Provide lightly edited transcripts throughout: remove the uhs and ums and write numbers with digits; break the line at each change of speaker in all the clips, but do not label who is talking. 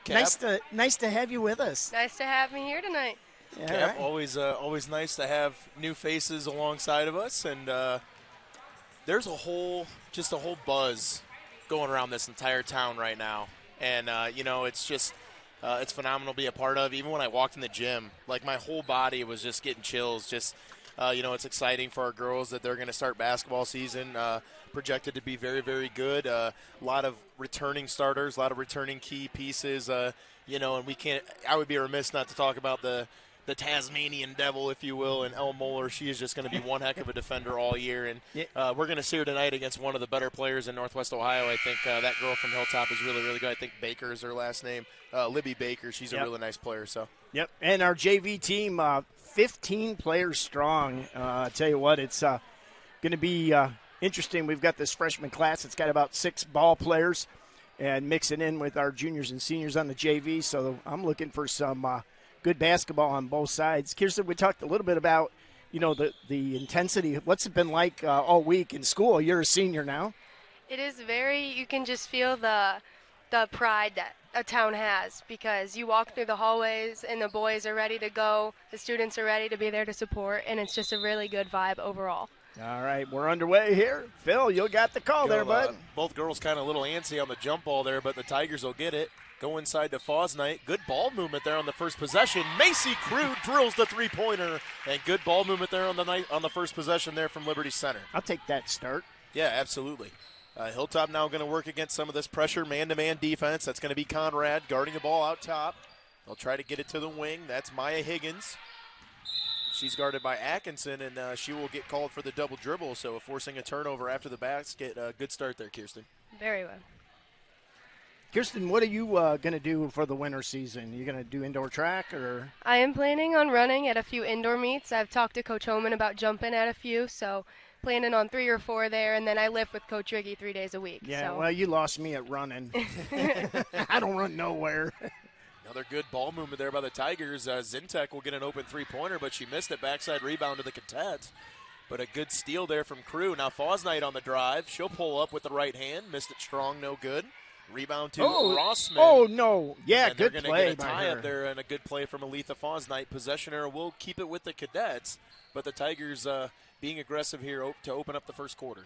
Cap.
Nice to have you with us.
Nice to have me here tonight.
Cap,
right.
always nice to have new faces alongside of us, and there's a whole buzz going around this entire town right now, and it's just it's phenomenal to be a part of. Even when I walked in the gym, like my whole body was just getting chills. Just it's exciting for our girls that they're going to start basketball season. Projected to be very, very good. A lot of returning starters, a lot of returning key pieces. And we can't. I would be remiss not to talk about the Tasmanian Devil, if you will, and Elle Moeller. She is just going to be one heck of a defender all year. And we're going to see her tonight against one of the better players in Northwest Ohio. I think that girl from Hilltop is really, really good. I think Baker is her last name. Libby Baker. She's a really nice player. So.
Yep. And our JV team, 15 players strong. I tell you what, it's going to be interesting. We've got this freshman class. It's got about 6 ball players and mixing in with our juniors and seniors on the JV. So I'm looking for some good basketball on both sides. Kirsten, we talked a little bit about, the intensity. What's it been like all week in school? You're a senior now.
It is you can just feel the pride that a town has, because you walk through the hallways and the boys are ready to go. The students are ready to be there to support, and it's just a really good vibe overall.
All right, we're underway here. Phil, you got the call there, bud.
Both girls kind of a little antsy on the jump ball there, but the Tigers will get it. Go inside to Fosnight. Good ball movement there on the first possession. Macy Crew drills the three-pointer, and good ball movement there on the first possession there from Liberty Center.
I'll take that start.
Yeah, absolutely. Hilltop now going to work against some of this pressure man-to-man defense. That's going to be Conrad guarding the ball out top. They'll try to get it to the wing. That's Maya Higgins. She's guarded by Atkinson, and she will get called for the double dribble, so forcing a turnover after the basket. Good start there, Kirsten.
Very well.
Kirsten, what are you going to do for the winter season? Are you going to do indoor track? Or?
I am planning on running at a few indoor meets. I've talked to Coach Homan about jumping at a few, so planning on 3 or 4 there, and then I lift with Coach Riggy 3 days a week.
Yeah,
so.
Well, you lost me at running. I don't run nowhere.
Another good ball movement there by the Tigers. Zintek will get an open three-pointer, but she missed it. Backside rebound to the Cadets. But a good steal there from Crew. Now Fosnight on the drive. She'll pull up with the right hand. Missed it strong, no good. Rebound to Rossman.
Oh, no. Yeah,
and
good
play. They're
play
going to get a
by
tie
her.
up there, and a good play from Aletha Fosnight. Possession error will keep it with the Cadets, but the Tigers being aggressive here to open up the first quarter.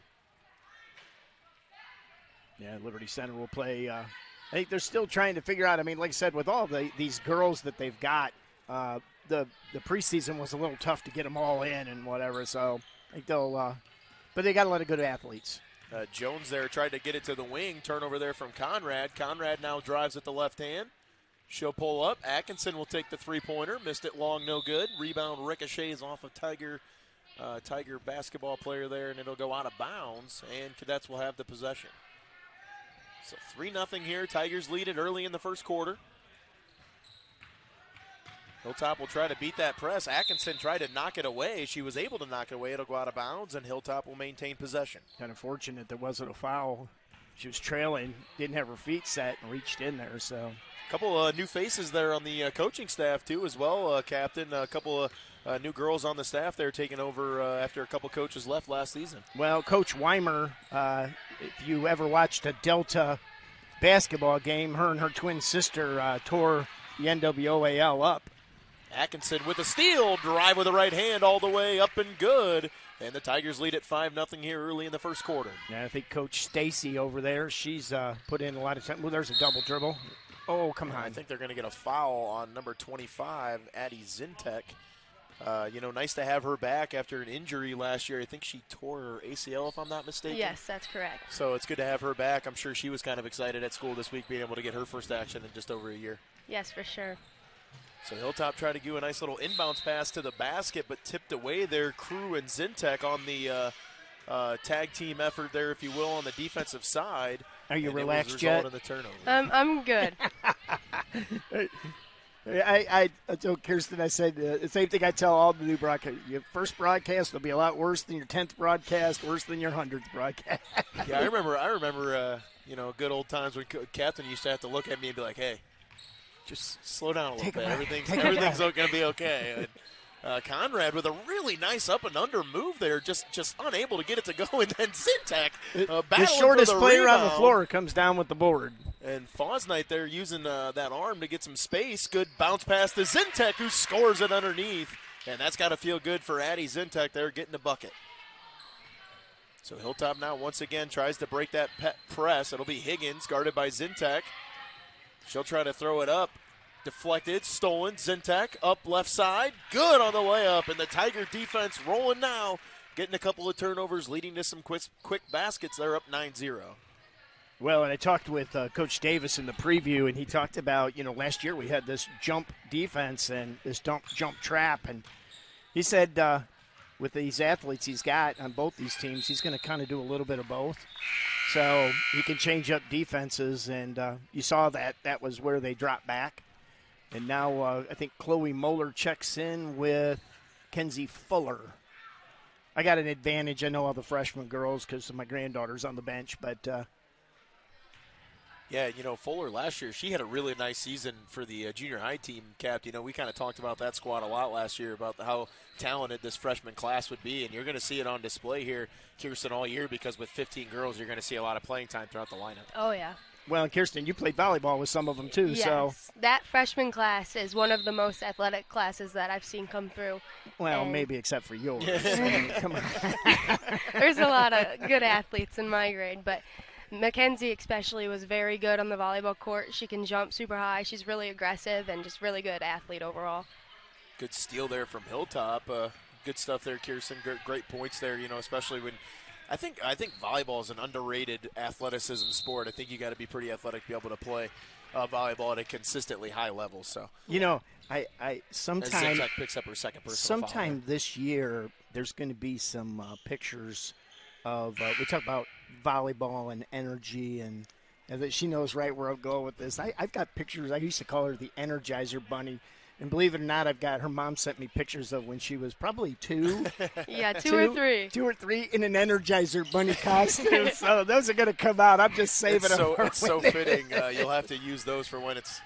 Yeah, Liberty Center will play. I think they're still trying to figure out. I mean, like I said, with all these girls that they've got, the preseason was a little tough to get them all in and whatever. So I think they'll but they got a lot of good athletes.
Jones there tried to get it to the wing. Turnover there from Conrad. Conrad now drives at the left hand. She'll pull up. Atkinson will take the three-pointer. Missed it long, no good. Rebound ricochets off of Tiger basketball player there, and it'll go out of bounds, and Cadets will have the possession. So 3-0 here. Tigers lead it early in the first quarter. Hilltop will try to beat that press. Atkinson tried to knock it away. She was able to knock it away. It'll go out of bounds, and Hilltop will maintain possession.
Kind of fortunate there wasn't a foul. She was trailing, didn't have her feet set, and reached in there. So
a couple of new faces there on the coaching staff, too, as well, Captain. A couple of new girls on the staff there taking over after a couple coaches left last season.
Well, Coach Weimer, if you ever watched a Delta basketball game, her and her twin sister tore the NWOAL up.
Atkinson with a steal, drive with the right hand all the way up and good. And the Tigers lead at 5-0 here early in the first quarter.
Yeah, I think Coach Stacy over there, she's put in a lot of time. Well, there's a double dribble. Oh, come on.
I think they're going to get a foul on number 25, Addie Zintek. Nice to have her back after an injury last year. I think she tore her ACL, if I'm not mistaken.
Yes, that's correct.
So it's good to have her back. I'm sure she was kind of excited at school this week, being able to get her first action in just over a year.
Yes, for sure.
So Hilltop tried to do a nice little inbounds pass to the basket, but tipped away there. Crew and Zintek on the tag team effort there, if you will, on the defensive side.
Are you relaxed
yet?
yet?
In the turnover.
I'm good.
I told Kirsten, I said the same thing I tell all the new broadcasters. Your first broadcast will be a lot worse than your 10th broadcast, worse than your 100th broadcast.
Yeah, I remember, good old times when Captain used to have to look at me and be like, hey, just slow down a little bit. Everything's going to be okay. And, Conrad with a really nice up and under move there, just unable to get it to go. And then Zintek
the shortest
for the
player
rebound.
on the floor comes down with the board.
And Fosnight there using that arm to get some space. Good bounce pass to Zintek, who scores it underneath. And that's got to feel good for Addie Zintek there getting the bucket. So Hilltop now once again tries to break that press. It'll be Higgins guarded by Zintek. She'll try to throw it up. Deflected, stolen. Zintek up left side. Good on the layup. And the Tiger defense rolling now. Getting a couple of turnovers, leading to some quick baskets. They're up 9-0.
Well, and I talked with Coach Davis in the preview, and he talked about, last year we had this jump defense and this jump trap. And he said with these athletes he's got on both these teams, he's going to kind of do a little bit of both. So he can change up defenses, and you saw that was where they dropped back. And now I think Chloe Moeller checks in with Kenzie Fuller. I got an advantage. I know all the freshman girls because my granddaughter's on the bench, but
yeah, Fuller last year, she had a really nice season for the junior high team, Cap. We kind of talked about that squad a lot last year, about how talented this freshman class would be, and you're going to see it on display here, Kirsten, all year, because with 15 girls, you're going to see a lot of playing time throughout the lineup.
Oh, yeah.
Well, Kirsten, you played volleyball with some of them, too.
Yes,
so
that freshman class is one of the most athletic classes that I've seen come through.
Well, maybe except for yours. Come on.
There's a lot of good athletes in my grade, but Mackenzie especially was very good on the volleyball court. She can jump super high. She's really aggressive and just really good athlete overall.
Good steal there from Hilltop. Good stuff there, Kirsten. Great points there, especially when I think volleyball is an underrated athleticism sport. I think you got to be pretty athletic to be able to play volleyball at a consistently high level. So
I sometime
Zintek picks up her second personal foul.
Sometime this year, there's going to be some pictures of we talk about volleyball and energy, and that she knows right where I'll go with this. I've got pictures. I used to call her the Energizer Bunny. And believe it or not, her mom sent me pictures of when she was probably 2.
Yeah, two or three.
2 or 3 in an Energizer Bunny costume. So those are going to come out. I'm just saving them.
It's so fitting. You'll have to use those for when it's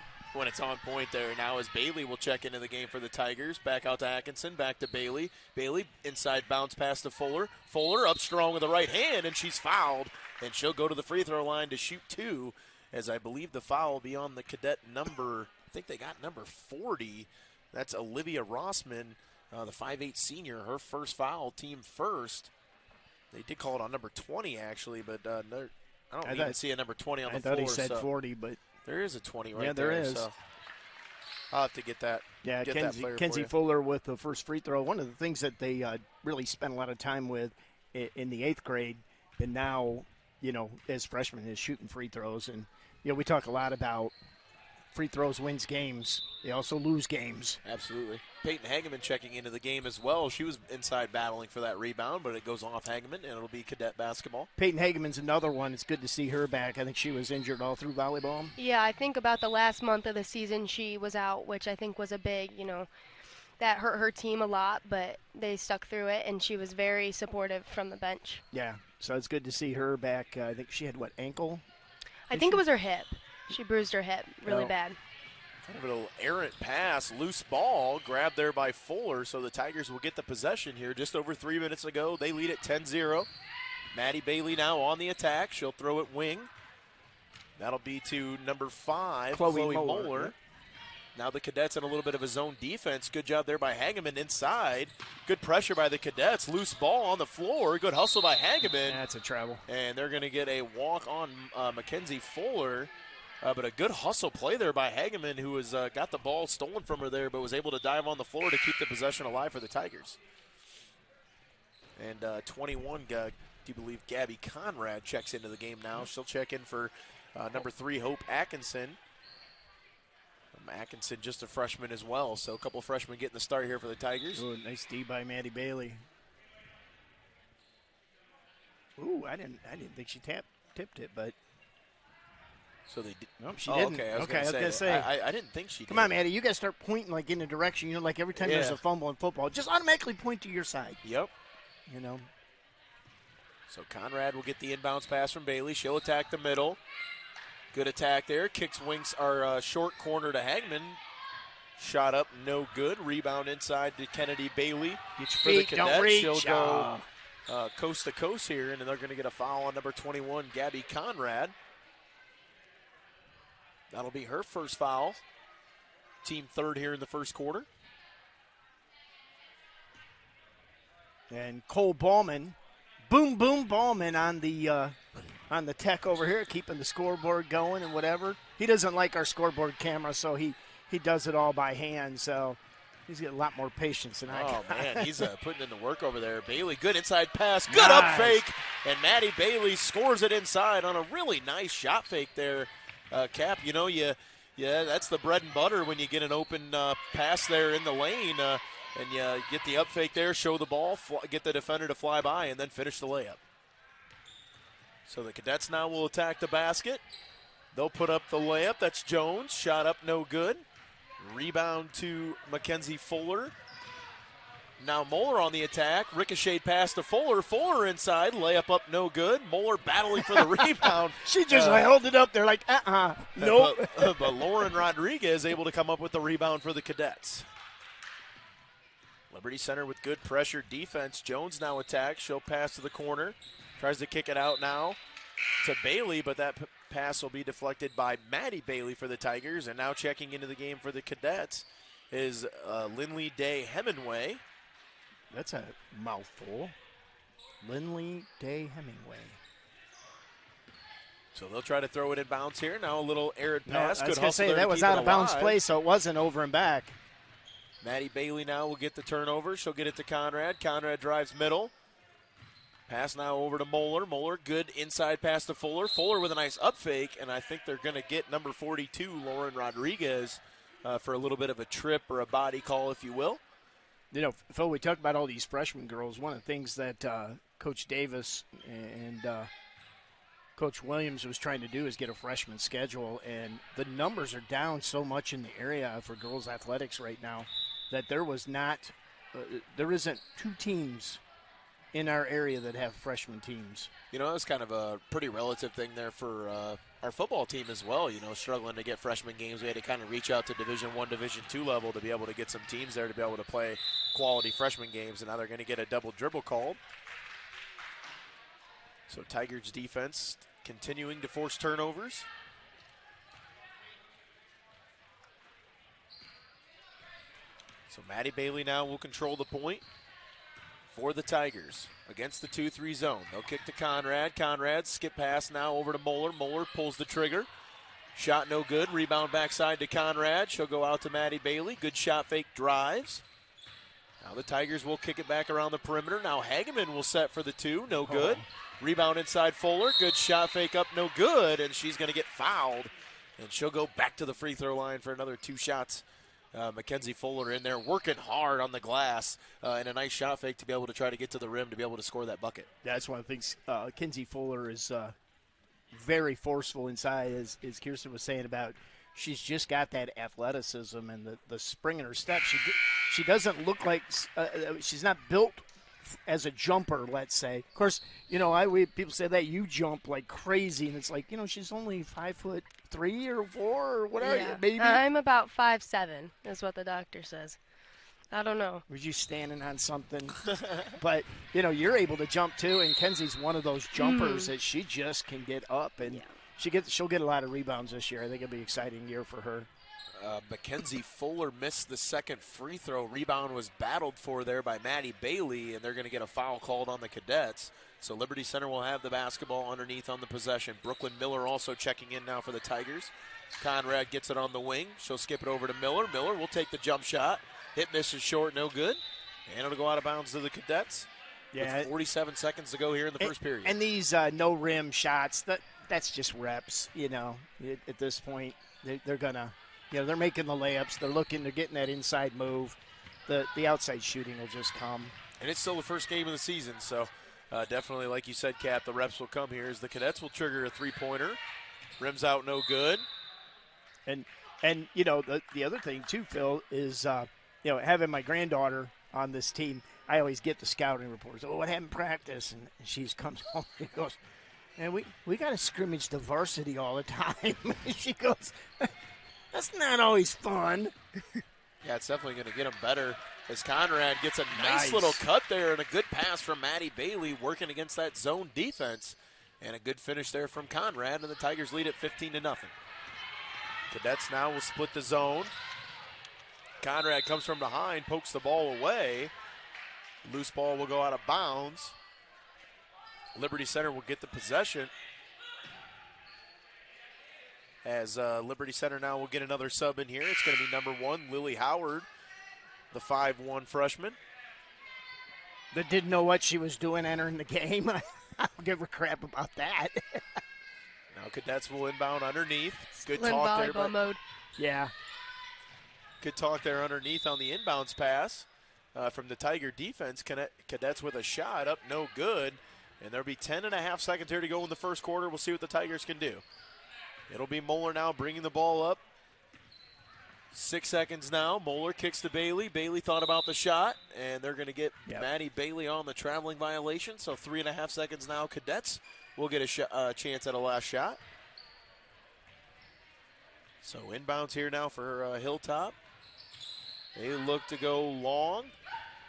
on point there. Now as Bailey will check into the game for the Tigers. Back out to Atkinson, back to Bailey. Bailey inside bounce pass to Fuller. Fuller up strong with the right hand, and she's fouled. And she'll go to the free throw line to shoot 2, as I believe the foul will be on the cadet number, I think they got number 40. That's Olivia Rossman, the 5'8 senior, her first foul, team first. They did call it on number 20, actually, but I don't even see a number 20 on the floor.
I thought he said 40, but
there is a 20 right there.
Yeah, there is.
So I'll have to get that.
Yeah,
get
Kenzie Fuller with the first free throw. One of the things that they really spent a lot of time with in the 8th grade, and now, as freshmen, is shooting free throws. And, we talk a lot about free throws wins games. They also lose games.
Absolutely. Peyton Hageman checking into the game as well. She was inside battling for that rebound, but it goes off Hageman, and it'll be cadet basketball.
Peyton Hageman's another one. It's good to see her back. I think she was injured all through volleyball.
Yeah, I think about the last month of the season she was out, which I think was a big, that hurt her team a lot, but they stuck through it, and she was very supportive from the bench.
Yeah, so it's good to see her back. I think she had, ankle?
I think it was her hip. She bruised her hip really bad.
Kind of a little errant pass, loose ball, grabbed there by Fuller, so the Tigers will get the possession here. Just over 3 minutes ago, they lead at 10-0. Maddie Bailey now on the attack. She'll throw it wing. That'll be to number 5, Chloe Moeller. Now the Cadets in a little bit of a zone defense. Good job there by Hageman inside. Good pressure by the Cadets. Loose ball on the floor. Good hustle by Hageman.
That's a travel.
And they're going to get a walk on Mackenzie Fuller. But a good hustle play there by Hageman, who has got the ball stolen from her there, but was able to dive on the floor to keep the possession alive for the Tigers. And 21, do you believe Gabby Conrad checks into the game now? She'll check in for number 3, Hope Atkinson. Atkinson just a freshman as well, so a couple of freshmen getting the start here for the Tigers.
Ooh, nice D by Maddie Bailey. Ooh, I didn't think she tipped it, but.
So they did.
Nope, she didn't.
Okay, I was
going
to say. I didn't think she did.
Come on, Maddie. You got to start pointing in a direction. Like every time there's a fumble in football, just automatically point to your side.
Yep. So Conrad will get the inbounds pass from Bailey. She'll attack the middle. Good attack there. Kicks wings our short corner to Hagman. Shot up, no good. Rebound inside to Kennedy Bailey.
For the Cadets. Don't reach.
She'll go coast to coast here, and they're going to get a foul on number 21, Gabby Conrad. That'll be her first foul. Team third here in the first quarter.
And Cole Ballman, boom, boom, Ballman on the tech over here, keeping the scoreboard going and whatever. He doesn't like our scoreboard camera, so he does it all by hand. So he's got a lot more patience than I got.
Oh, man, he's putting in the work over there. Bailey, good inside pass, good up fake, and Maddie Bailey scores it inside on a really nice shot fake there. Cap, that's the bread and butter when you get an open pass there in the lane. And you get the up fake there, show the ball, get the defender to fly by, and then finish the layup. So the Cadets now will attack the basket. They'll put up the layup. That's Jones. Shot up, no good. Rebound to Mackenzie Fuller. Now Moeller on the attack. Ricocheted pass to Fuller. Fuller inside. Layup up, no good. Moeller battling for the rebound.
She just held it up there like, nope.
But Lauren Rodriguez able to come up with the rebound for the Cadets. Liberty Center with good pressure defense. Jones now attacks. She'll pass to the corner. Tries to kick it out now to Bailey, but that pass will be deflected by Maddie Bailey for the Tigers. And now checking into the game for the Cadets is Lindley Day Hemingway.
That's a mouthful. Lindley Day Hemingway.
So they'll try to throw it in bounds here. Now a little arid pass.
I was going to say, that was out of bounds play, so it wasn't over and back.
Maddie Bailey now will get the turnover. She'll get it to Conrad. Conrad drives middle. Pass now over to Moeller. Moeller, good inside pass to Fuller. Fuller with a nice up fake, and I think they're going to get number 42, Lauren Rodriguez, for a little bit of a trip or a body call, if you will.
Phil, we talk about all these freshman girls. One of the things that Coach Davis and Coach Williams was trying to do is get a freshman schedule, and the numbers are down so much in the area for girls athletics right now that there isn't two teams in our area that have freshman teams.
It's kind of a pretty relative thing there for our football team as well. Struggling to get freshman games. We had to kind of reach out to Division I, Division II level to be able to get some teams there to be able to play quality freshman games, and now they're going to get a double dribble called. So Tigers defense continuing to force turnovers. So Maddie Bailey now will control the point for the Tigers against the 2-3 zone. They'll kick to Conrad. Conrad skip pass now over to Moeller. Moeller pulls the trigger. Shot no good. Rebound backside to Conrad. She'll go out to Maddie Bailey. Good shot fake, drives. Now the Tigers will kick it back around the perimeter. Now Hageman will set for the two. No good. Rebound inside Fuller. Good shot fake up, no good. And she's going to get fouled. And she'll go back to the free throw line for another two shots. Mackenzie Fuller in there working hard on the glass and a nice shot fake to be able to try to get to the rim to be able to score that bucket.
That's one of the things. Mackenzie Fuller is very forceful inside, as Kirsten was saying about. She's just got that athleticism and the spring in her step. She doesn't look like she's not built as a jumper, let's say. Of course, people say that you jump like crazy, and it's like, she's only 5'3" or 4 or whatever.
Yeah.
Maybe
I'm about 5'7", is what the doctor says. I don't know.
Was you standing on something? But you're able to jump too, and Kenzie's one of those jumpers that she just can get up, and she'll get a lot of rebounds this year. I think it'll be an exciting year for her.
Mackenzie Fuller missed the second free throw. Rebound was battled for there by Maddie Bailey, and they're going to get a foul called on the Cadets. So Liberty Center will have the basketball underneath on the possession. Brooklyn Miller also checking in now for the Tigers. Conrad gets it on the wing. She'll skip it over to Miller. Miller will take the jump shot. Hit misses short, no good. And it'll go out of bounds to the Cadets.
Yeah,
with 47 seconds to go here in the first period.
And these no rim shots, that's just reps. At this point, they're gonna. They're making the layups. They're getting that inside move. The outside shooting will just come.
And it's still the first game of the season, so definitely, like you said, Cap, the reps will come here as the Cadets will trigger a three-pointer. Rims out, no good.
And the other thing too, Phil, is having my granddaughter on this team. I always get the scouting reports. Oh, what happened in practice? And she comes home and goes, "And we got to scrimmage the varsity all the time." She goes, "That's not always fun."
Yeah, it's definitely going to get them better as Conrad gets a nice little cut there and a good pass from Maddie Bailey working against that zone defense. And a good finish there from Conrad, and the Tigers lead at 15-0. Cadets now will split the zone. Conrad comes from behind, pokes the ball away. Loose ball will go out of bounds. Liberty Center will get the possession. As Liberty Center now will get another sub in here. It's going to be number 1, Lily Howard, the 5'1" freshman.
That didn't know what she was doing entering the game. I don't give a crap about that.
Now Cadets will inbound underneath. Good
Slim
talk there.
volleyball mode.
Yeah.
Good talk there underneath on the inbounds pass from the Tiger defense. Cadets with a shot up, no good. And there'll be 10.5 seconds here to go in the first quarter. We'll see what the Tigers can do. It'll be Moeller now bringing the ball up. 6 seconds now. Moeller kicks to Bailey. Bailey thought about the shot, and they're going to get Maddie Bailey on the traveling violation. So 3.5 seconds now. Cadets will get a chance at a last shot. So inbounds here now for Hilltop. They look to go long.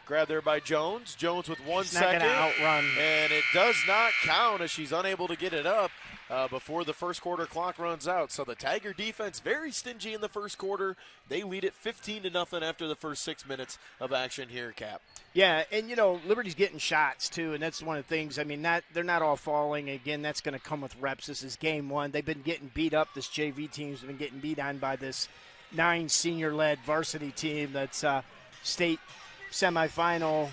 Grabbed there by Jones. Jones with 1 second.
Not going to outrun.
And it does not count as she's unable to get it up before the first quarter clock runs out. So the Tiger defense very stingy in the first quarter. They lead it 15-0 after the first 6 minutes of action here, Cap.
Yeah, and, Liberty's getting shots, too, and that's one of the things. I mean, they're not all falling. Again, that's going to come with reps. This is game 1. They've been getting beat up. This JV team's been getting beat on by this 9 senior-led varsity team that's state semifinal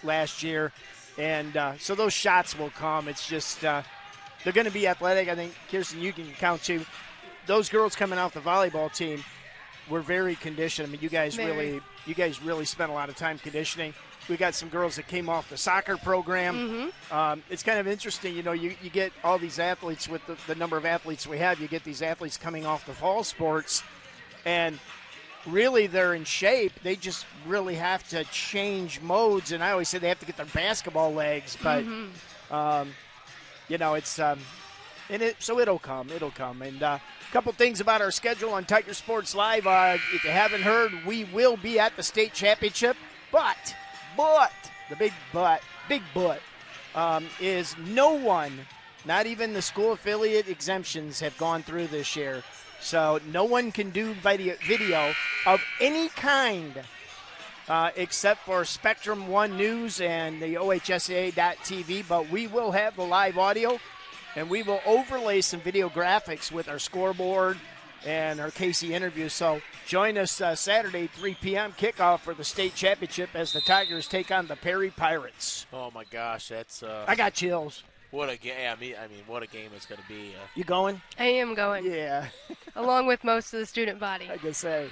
last year. And so those shots will come. It's just they're going to be athletic. I think, Kirsten, you can count, too. Those girls coming off the volleyball team were very conditioned. I mean, you guys really spent a lot of time conditioning. We got some girls that came off the soccer program.
Mm-hmm.
It's kind of interesting, you get all these athletes with the number of athletes we have. You get these athletes coming off the fall sports, and really they're in shape. They just really have to change modes, and I always say they have to get their basketball legs, but so it'll come. And a couple things about our schedule on Tiger Sports Live. If you haven't heard, we will be at the state championship, but the big but is no one, not even the school affiliate exemptions, have gone through this year. So no one can do video of any kind except for Spectrum One News and the OHSAA.TV, but we will have the live audio, and we will overlay some video graphics with our scoreboard and our Casey interview. So join us Saturday, 3 p.m. kickoff for the state championship as the Tigers take on the Perry Pirates.
Oh, my gosh, that's
I got chills.
What a game! I mean, what a game it's going to be.
You going?
I am going.
Yeah.
Along with most of the student body.
I can say.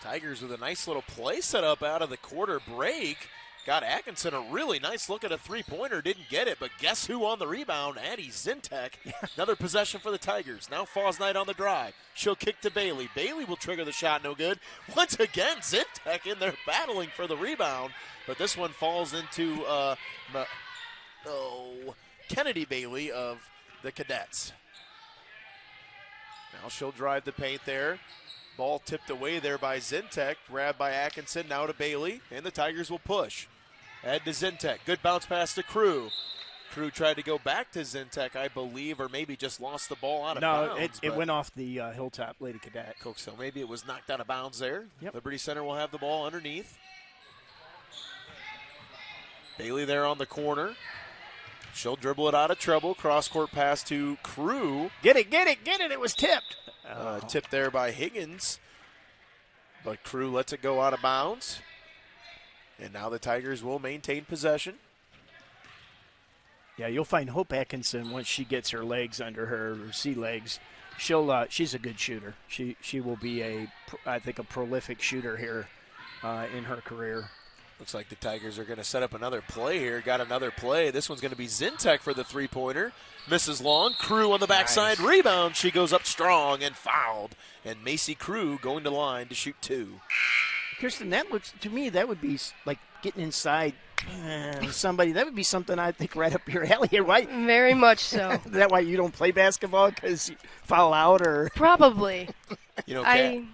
Tigers with a nice little play set up out of the quarter break. Got Atkinson a really nice look at a three-pointer. Didn't get it, but guess who on the rebound? Addie Zintek. Another possession for the Tigers. Now Falls Knight on the drive. She'll kick to Bailey. Bailey will trigger the shot. No good. Once again, Zintek in there battling for the rebound. But this one falls into Kennedy Bailey of the Cadets. Now she'll drive the paint there. Ball tipped away there by Zintek. Grabbed by Atkinson. Now to Bailey. And the Tigers will push. Add to Zintek. Good bounce pass to Crew. Crew tried to go back to Zintek, I believe, or maybe just lost the ball out of bounds.
No, it went off the Hilltop Lady Cadet.
So maybe it was knocked out of bounds there.
Yep.
Liberty Center will have the ball underneath. Bailey there on the corner. She'll dribble it out of trouble. Cross-court pass to Crew.
Get it. It was tipped.
Tipped there by Higgins. But Crew lets it go out of bounds. And now the Tigers will maintain possession.
Yeah, you'll find Hope Atkinson once she gets her legs under her sea legs. She's a good shooter. She will be I think a prolific shooter here in her career.
Looks like the Tigers are going to set up another play here. Got another play. This one's going to be Zintek for the three-pointer. Misses long. Crew on the backside. Nice. Rebound. She goes up strong and fouled. And Macy Crew going to line to shoot 2.
Kirsten, that looks to me that would be like getting inside somebody. That would be something I think right up your alley here, right?
Very much so.
Is that why you don't play basketball, because you foul out, or?
Probably.
Go ahead.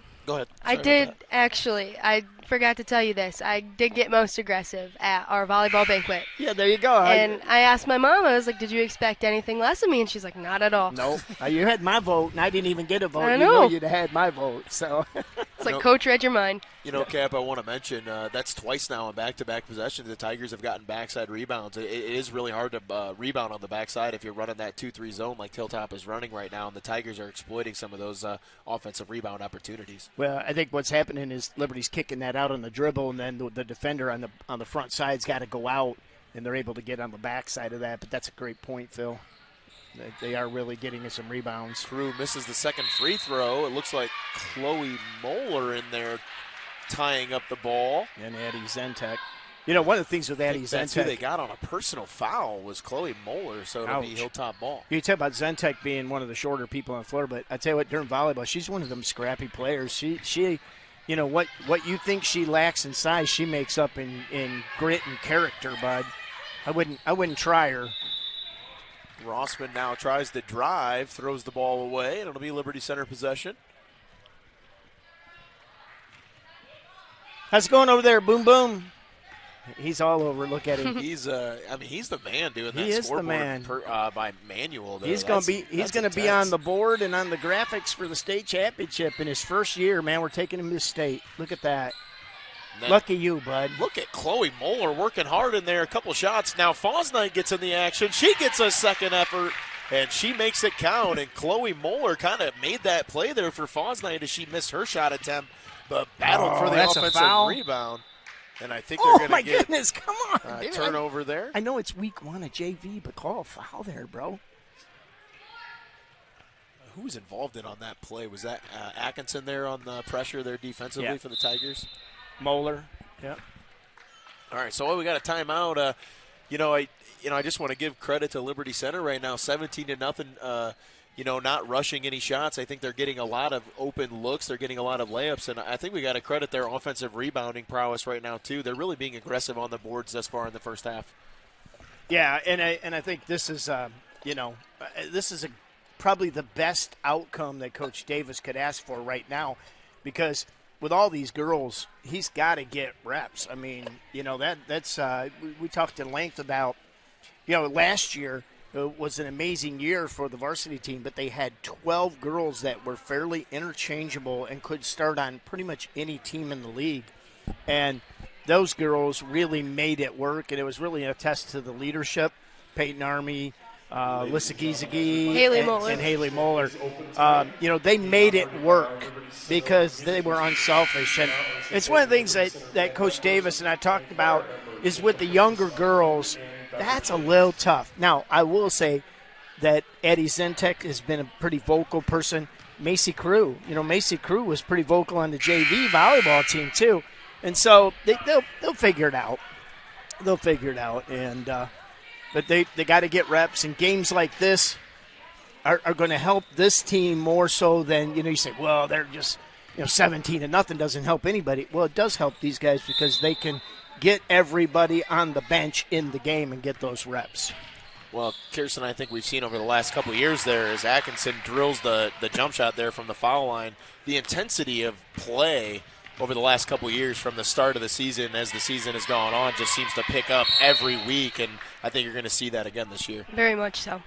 I did actually. I forgot to tell you this. I did get most aggressive at our volleyball banquet.
Yeah, there you go.
And I asked my mom, I was like, did you expect anything less of me? And she's like, not at all.
No. You had my vote, and I didn't even get a vote.
I
You
know.
you'd have had my vote. So
It's like, Coach read your mind.
Cap, I want to mention that's twice now in back-to-back possessions. The Tigers have gotten backside rebounds. It is really hard to rebound on the backside if you're running that 2-3 zone like Hilltop is running right now, and the Tigers are exploiting some of those offensive rebound opportunities.
Well, I think what's happening is Liberty's kicking that out on the dribble, and then the defender on the front side's got to go out, and they're able to get on the back side of that. But that's a great point, Phil. They are really getting us some rebounds.
Crew misses the second free throw. It looks like Chloe Moeller in there tying up the ball.
And Addie Zentek. One of the things with Addie Zentek.
That's who they got on a personal foul was Chloe Moeller, so it'll be Hilltop ball.
You talk about Zentek being one of the shorter people on the floor, but I tell you what, during volleyball, she's one of them scrappy players. She what you think she lacks in size, she makes up in grit and character, bud. I wouldn't try her.
Rossman now tries to drive, throws the ball away, and it'll be Liberty Center possession.
How's it going over there? Boom, boom. He's all over. Look at him.
He's the man doing that.
He is
scoreboard
the man.
By manual. Though.
He's going to be on the board and on the graphics for the state championship in his first year. Man, we're taking him to state. Look at that. Lucky you, bud.
Look at Chloe Moeller working hard in there. A couple shots. Now Fosnight gets in the action. She gets a second effort, and she makes it count. And Chloe Moeller kind of made that play there for Fosnight as she missed her shot attempt, but battled for the offensive rebound. And I think they're going to get
goodness, come on,
turnover there.
I know it's week 1 of JV, but call a foul there, bro.
Who was involved on that play? Was that Atkinson there on the pressure there defensively for the Tigers?
Moeller. Yep.
All right, so we got a timeout. I just want to give credit to Liberty Center right now, 17-0. Not rushing any shots. I think they're getting a lot of open looks. They're getting a lot of layups, and I think we got to credit their offensive rebounding prowess right now too. They're really being aggressive on the boards thus far in the first half.
Yeah, and I think this is probably the best outcome that Coach Davis could ask for right now, because with all these girls, he's got to get reps. I mean, that's we talked at length about, last year was an amazing year for the varsity team, but they had 12 girls that were fairly interchangeable and could start on pretty much any team in the league. And those girls really made it work, and it was really a test to the leadership. Peyton Army, Lissa Giesecke, and Haley Moeller. They made it work because they were unselfish. And it's one of the things that Coach Davis and I talked about is with the younger girls, that's a little tough. Now, I will say that Addie Zentek has been a pretty vocal person. Macy Crew, Macy Crew was pretty vocal on the JV volleyball team too. And so they'll figure it out. They'll figure it out. And but they got to get reps. And games like this are going to help this team more so than, you say, well, they're just, 17-0 doesn't help anybody. Well, it does help these guys because they can get everybody on the bench in the game and get those reps.
Well, Kirsten, I think we've seen over the last couple of years there as Atkinson drills the jump shot there from the foul line, the intensity of play over the last couple of years from the start of the season as the season has gone on just seems to pick up every week, and I think you're going to see that again this year.
Very much so.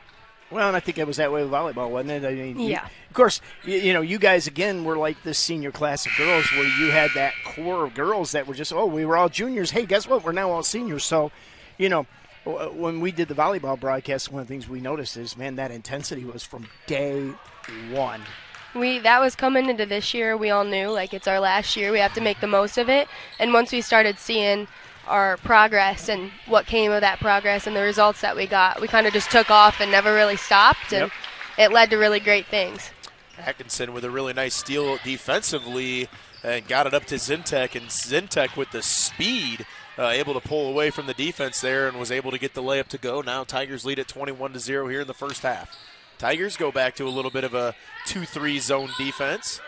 Well, and I think it was that way with volleyball, wasn't it? I mean,
yeah.
Of course, you guys, again, were like this senior class of girls where you had that core of girls that were just, we were all juniors. Hey, guess what? We're now all seniors. So, when we did the volleyball broadcast, one of the things we noticed is, man, that intensity was from day one.
That was coming into this year. We all knew, it's our last year. We have to make the most of it. And once we started seeing our progress and what came of that progress and the results that we got, we kind of just took off and never really stopped, and it led to really great things.
Atkinson with a really nice steal defensively and got it up to Zentek, and Zentek with the speed able to pull away from the defense there and was able to get the layup to go. Now Tigers lead at 21-0 here in the first half. Tigers go back to a little bit of a 2-3 zone defense.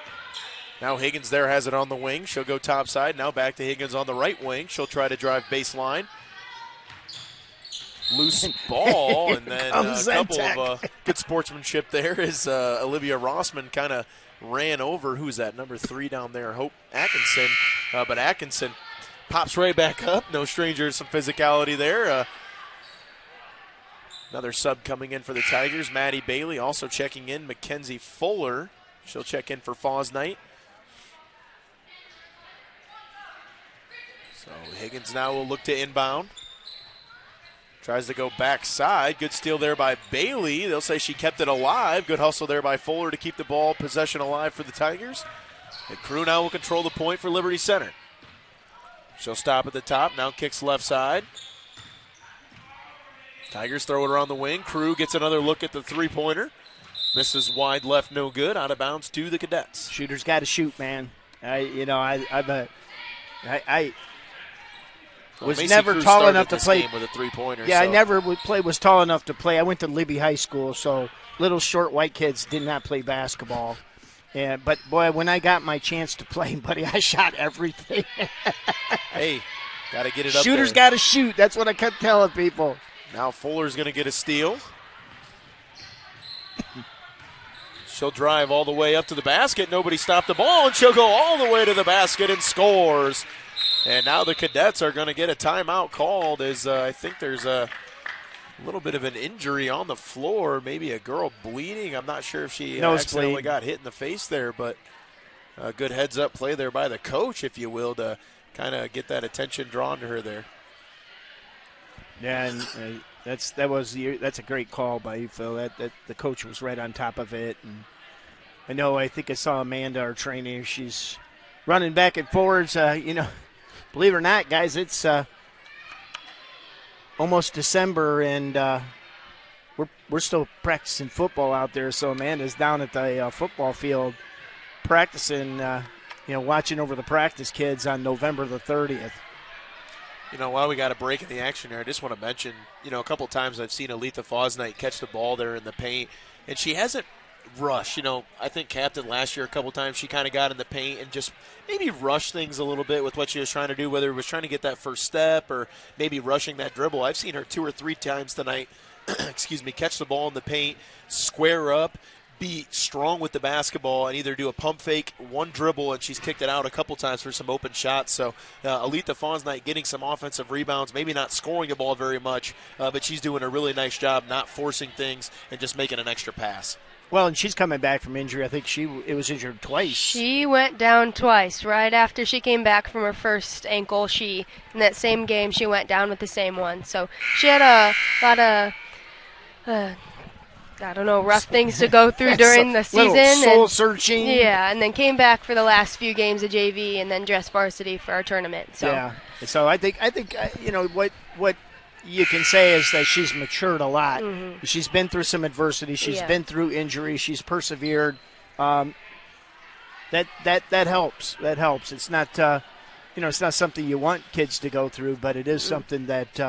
Now Higgins there has it on the wing. She'll go top side. Now back to Higgins on the right wing. She'll try to drive baseline. Loose ball, and then a couple of good sportsmanship there as Olivia Rossman kind of ran over, who's that, number 3 down there, Hope Atkinson. But Atkinson pops right back up. No stranger to some physicality there. Another sub coming in for the Tigers. Maddie Bailey also checking in. Mackenzie Fuller, she'll check in for Foz Knight. So Higgins now will look to inbound. Tries to go backside. Good steal there by Bailey. They'll say she kept it alive. Good hustle there by Fuller to keep the ball possession alive for the Tigers. And Crew now will control the point for Liberty Center. She'll stop at the top. Now kicks left side. Tigers throw it around the wing. Crew gets another look at the three-pointer. Misses wide left, no good. Out of bounds to the Cadets.
Shooter's got to shoot, man. I was never
Cruz
tall
started
enough to
this
play
game with a three-pointer.
Yeah,
so.
I never was tall enough to play. I went to Libby High School, so little short white kids did not play basketball. Yeah, but boy, when I got my chance to play, buddy, I shot everything.
Hey, got to get it up
Shooter's
there.
got to shoot. That's what I kept telling people.
Now Fuller's going to get a steal. She'll drive all the way up to the basket. Nobody stopped the ball, and she'll go all the way to the basket and scores. And now the Cadets are going to get a timeout called as I think there's a little bit of an injury on the floor, maybe a girl bleeding. I'm not sure if she accidentally got hit in the face there, but a good heads-up play there by the coach, if you will, to kind of get that attention drawn to her there.
Yeah, and that's a great call by you, Phil. That the coach was right on top of it. And I think I saw Amanda, our trainer. She's running back and forwards. Believe it or not, guys, it's almost December, and we're still practicing football out there. So Amanda's down at the football field practicing, watching over the practice kids on November the 30th.
While we got a break in the action here, I just want to mention, a couple times I've seen Aletha Foz Knight catch the ball there in the paint, and she hasn't rushed. I think captain last year a couple times she kind of got in the paint and just maybe rushed things a little bit with what she was trying to do, whether it was trying to get that first step or maybe rushing that dribble. I've seen her 2 or 3 times tonight, catch the ball in the paint, square up, be strong with the basketball, and either do a pump fake, one dribble, and she's kicked it out a couple times for some open shots. So Aletha Foz Knight getting some offensive rebounds, maybe not scoring the ball very much, but she's doing a really nice job not forcing things and just making an extra pass.
Well, and she's coming back from injury. I think it was injured twice.
She went down twice. Right after she came back from her first ankle, in that same game, she went down with the same one. So she had a lot of rough things to go through during the season.
Soul searching.
Yeah, and then came back for the last few games of JV and then dressed varsity for our tournament. So.
Yeah. So I think what you can say is that she's matured a lot. Mm-hmm. She's been through some adversity. She's been through injury. She's persevered. That helps. That helps. It's not it's not something you want kids to go through, but it is something that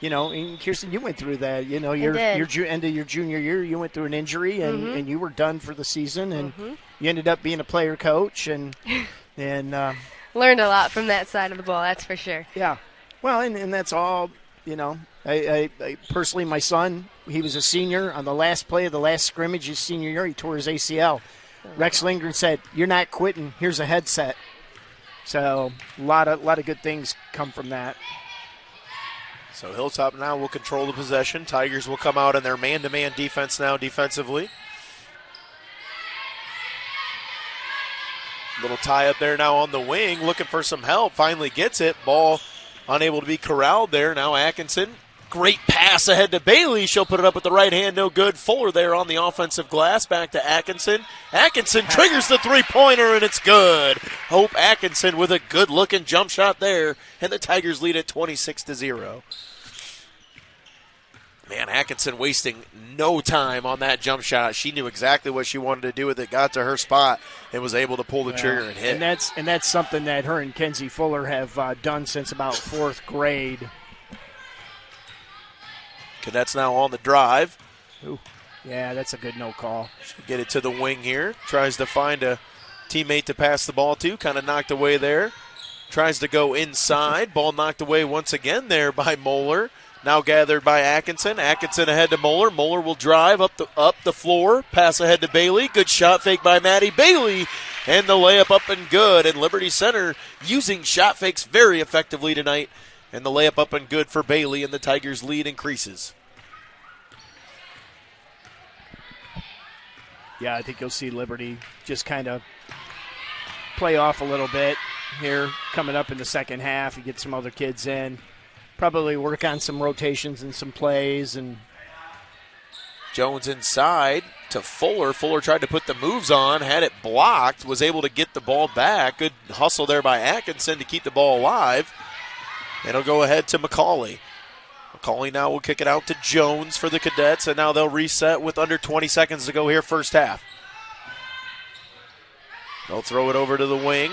and Kirsten, you went through that. Your end of your junior year, you went through an injury, and you were done for the season, and you ended up being a player coach, and
learned a lot from that side of the ball. That's for sure.
Yeah, well, and that's all. I personally, my son, he was a senior on the last play of the last scrimmage his senior year. He tore his ACL. Rex Lindgren said, "You're not quitting. Here's a headset." So a lot of good things come from that.
So Hilltop now will control the possession. Tigers will come out in their man-to-man defense now defensively. Little tie up there now on the wing, looking for some help. Finally gets it. Ball unable to be corralled there. Now Atkinson. Great pass ahead to Bailey. She'll put it up with the right hand. No good. Fuller there on the offensive glass. Back to Atkinson. Atkinson triggers the three-pointer, and it's good. Hope Atkinson with a good-looking jump shot there, and the Tigers lead at 26-0. Man, Atkinson wasting no time on that jump shot. She knew exactly what she wanted to do with it, got to her spot, and was able to pull the trigger and hit.
And that's something that her and Kenzie Fuller have done since about 4th grade.
Cadets now on the drive.
Ooh, yeah, that's a good no call.
She'll get it to the wing here. Tries to find a teammate to pass the ball to. Kind of knocked away there. Tries to go inside. Ball knocked away once again there by Moeller. Now gathered by Atkinson. Atkinson ahead to Moeller. Moeller will drive up the floor. Pass ahead to Bailey. Good shot fake by Maddie Bailey. And the layup up and good. And Liberty Center using shot fakes very effectively tonight. And the layup up and good for Bailey. And the Tigers' lead increases.
Yeah, I think you'll see Liberty just kind of play off a little bit here coming up in the second half. You get some other kids in. Probably work on some rotations and some plays. And
Jones inside to Fuller. Fuller tried to put the moves on, had it blocked, was able to get the ball back. Good hustle there by Atkinson to keep the ball alive. It'll go ahead to McCauley. McCauley now will kick it out to Jones for the Cadets, and now they'll reset with under 20 seconds to go here first half. They'll throw it over to the wing.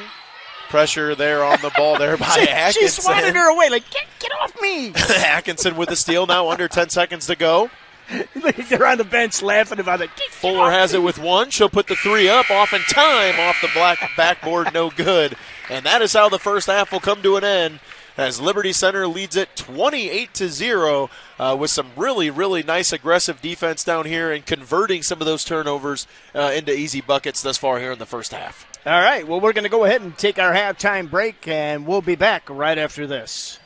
Pressure there on the ball there by Atkinson.
She swatted her away, like, get off me.
Atkinson with the steal now, under 10 seconds to go.
They're on the bench laughing about it.
Fuller has it with one. She'll put the three up, off in time, off the backboard, no good. And that is how the first half will come to an end, as Liberty Center leads it 28-0 with some really, really nice aggressive defense down here and converting some of those turnovers into easy buckets thus far here in the first half.
All right, well, we're going to go ahead and take our halftime break, and we'll be back right after this.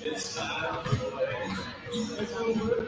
It's time to play. It's over.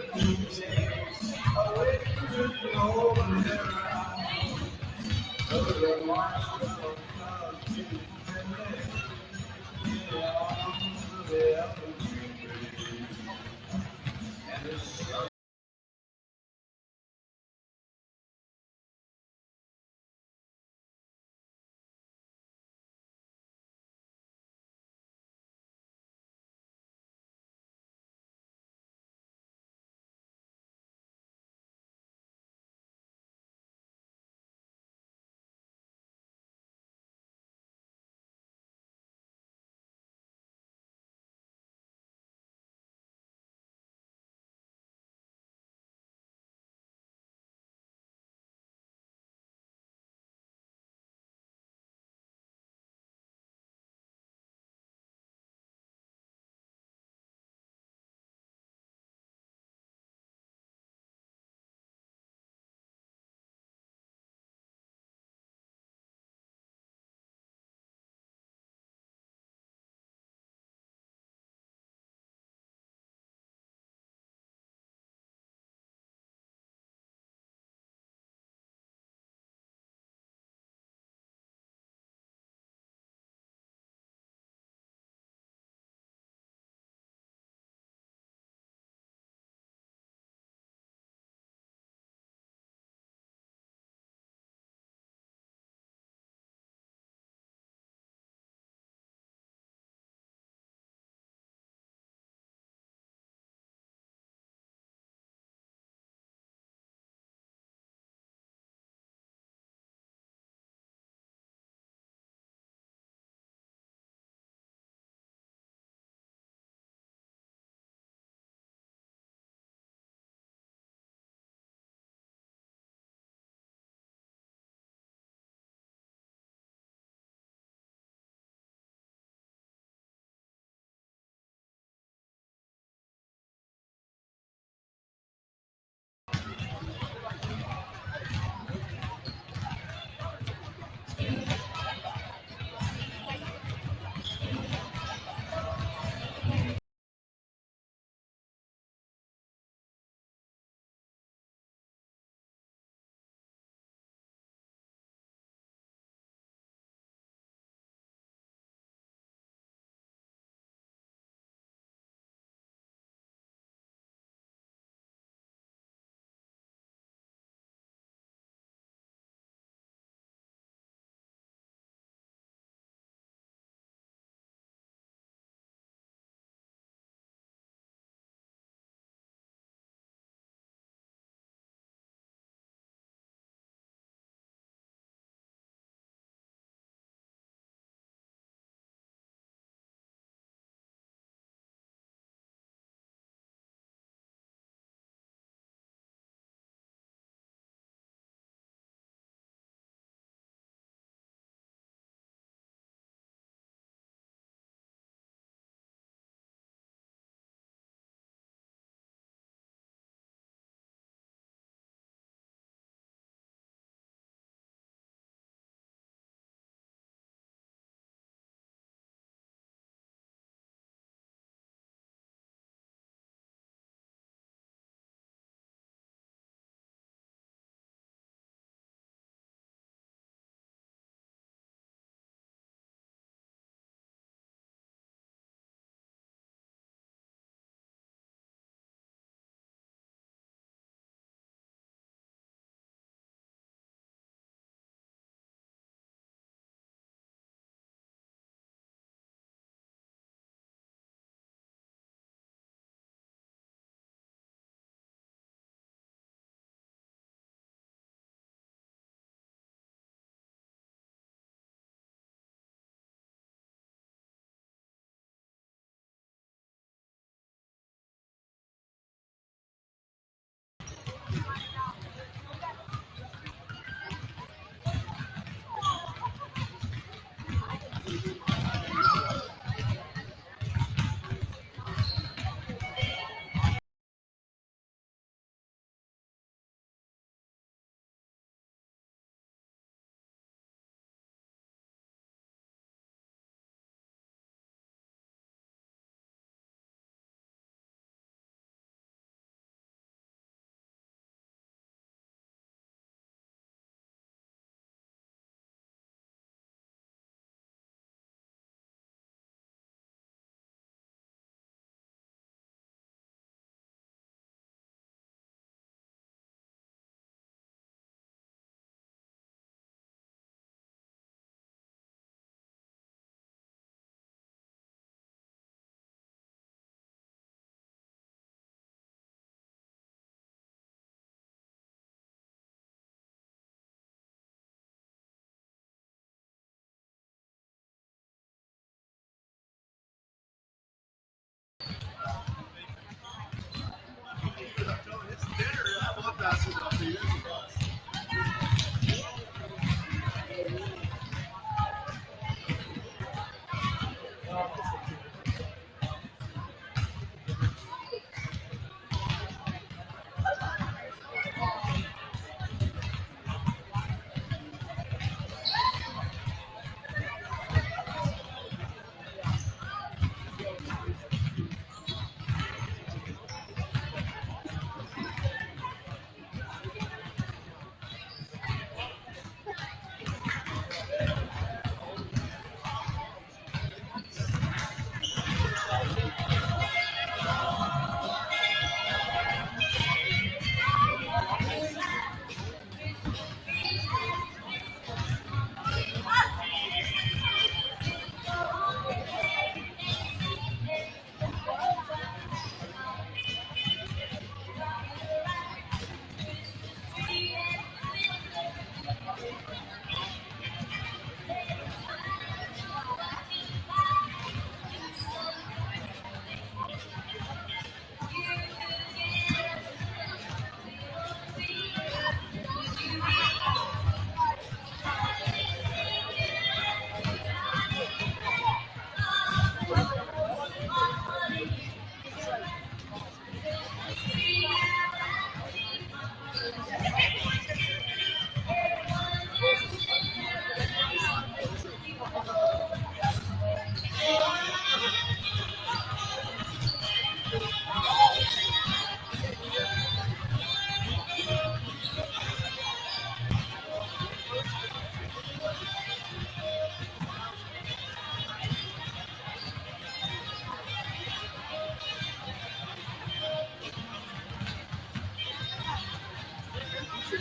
All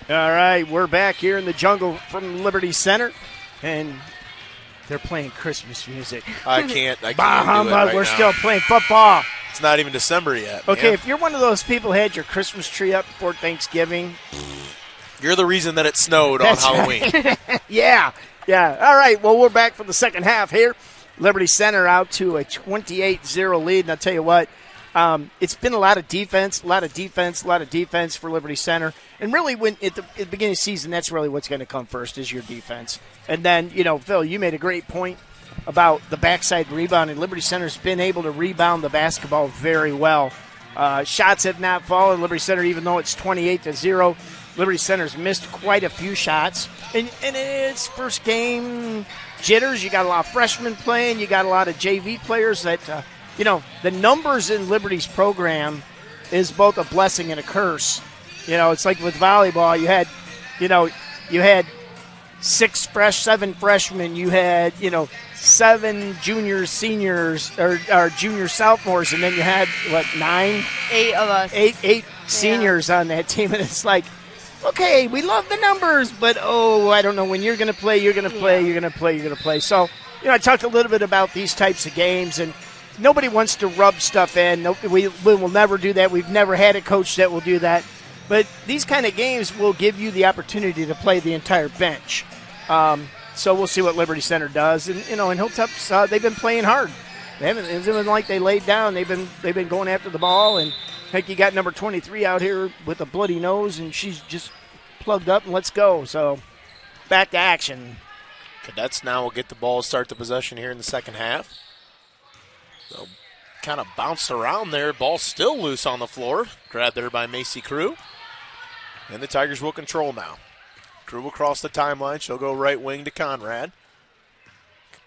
right, we're back here in the jungle from Liberty Center, and they're playing Christmas music.
I can't do it
Humbug,
right
we're
now.
still playing football.
It's not even December yet.
Okay,
man.
if you're one of those people who had your Christmas tree up before Thanksgiving.
You're the reason that it snowed on
That's
Halloween.
Yeah. All right, well, we're back for the second half here. Liberty Center out to a 28-0 lead, and I'll tell you what, it's been a lot of defense for Liberty Center. And really, when at the beginning of the season, that's really what's going to come first is your defense. And then, Phil, you made a great point about the backside rebound, and Liberty Center's been able to rebound the basketball very well. Shots have not fallen. Liberty Center, even though it's 28-0, Liberty Center's missed quite a few shots. And it's first game jitters. You got a lot of freshmen playing. You got a lot of JV players that, the numbers in Liberty's program is both a blessing and a curse. It's like with volleyball. You had 7 freshmen. You had, 7 juniors, seniors, or junior sophomores, and then you had, 9?
8 of us.
Eight seniors on that team, and it's like, okay, we love the numbers, but, I don't know. When you're going to play, you're going to play, you're going to play, you're going to play. So, I talked a little bit about these types of games, and nobody wants to rub stuff in. No, we will never do that. We've never had a coach that will do that. But these kind of games will give you the opportunity to play the entire bench. So we'll see what Liberty Center does. And, in Hilltop, they've been playing hard. It's been like they laid down. They've been going after the ball. And heck, you got number 23 out here with a bloody nose, and she's just plugged up, and let's go. So back to action.
Cadets now will get the ball, start the possession here in the second half. They'll kind of bounced around there. Ball still loose on the floor. Grabbed there by Macy Crew. And the Tigers will control now. Crew will cross the timeline. She'll go right wing to Conrad.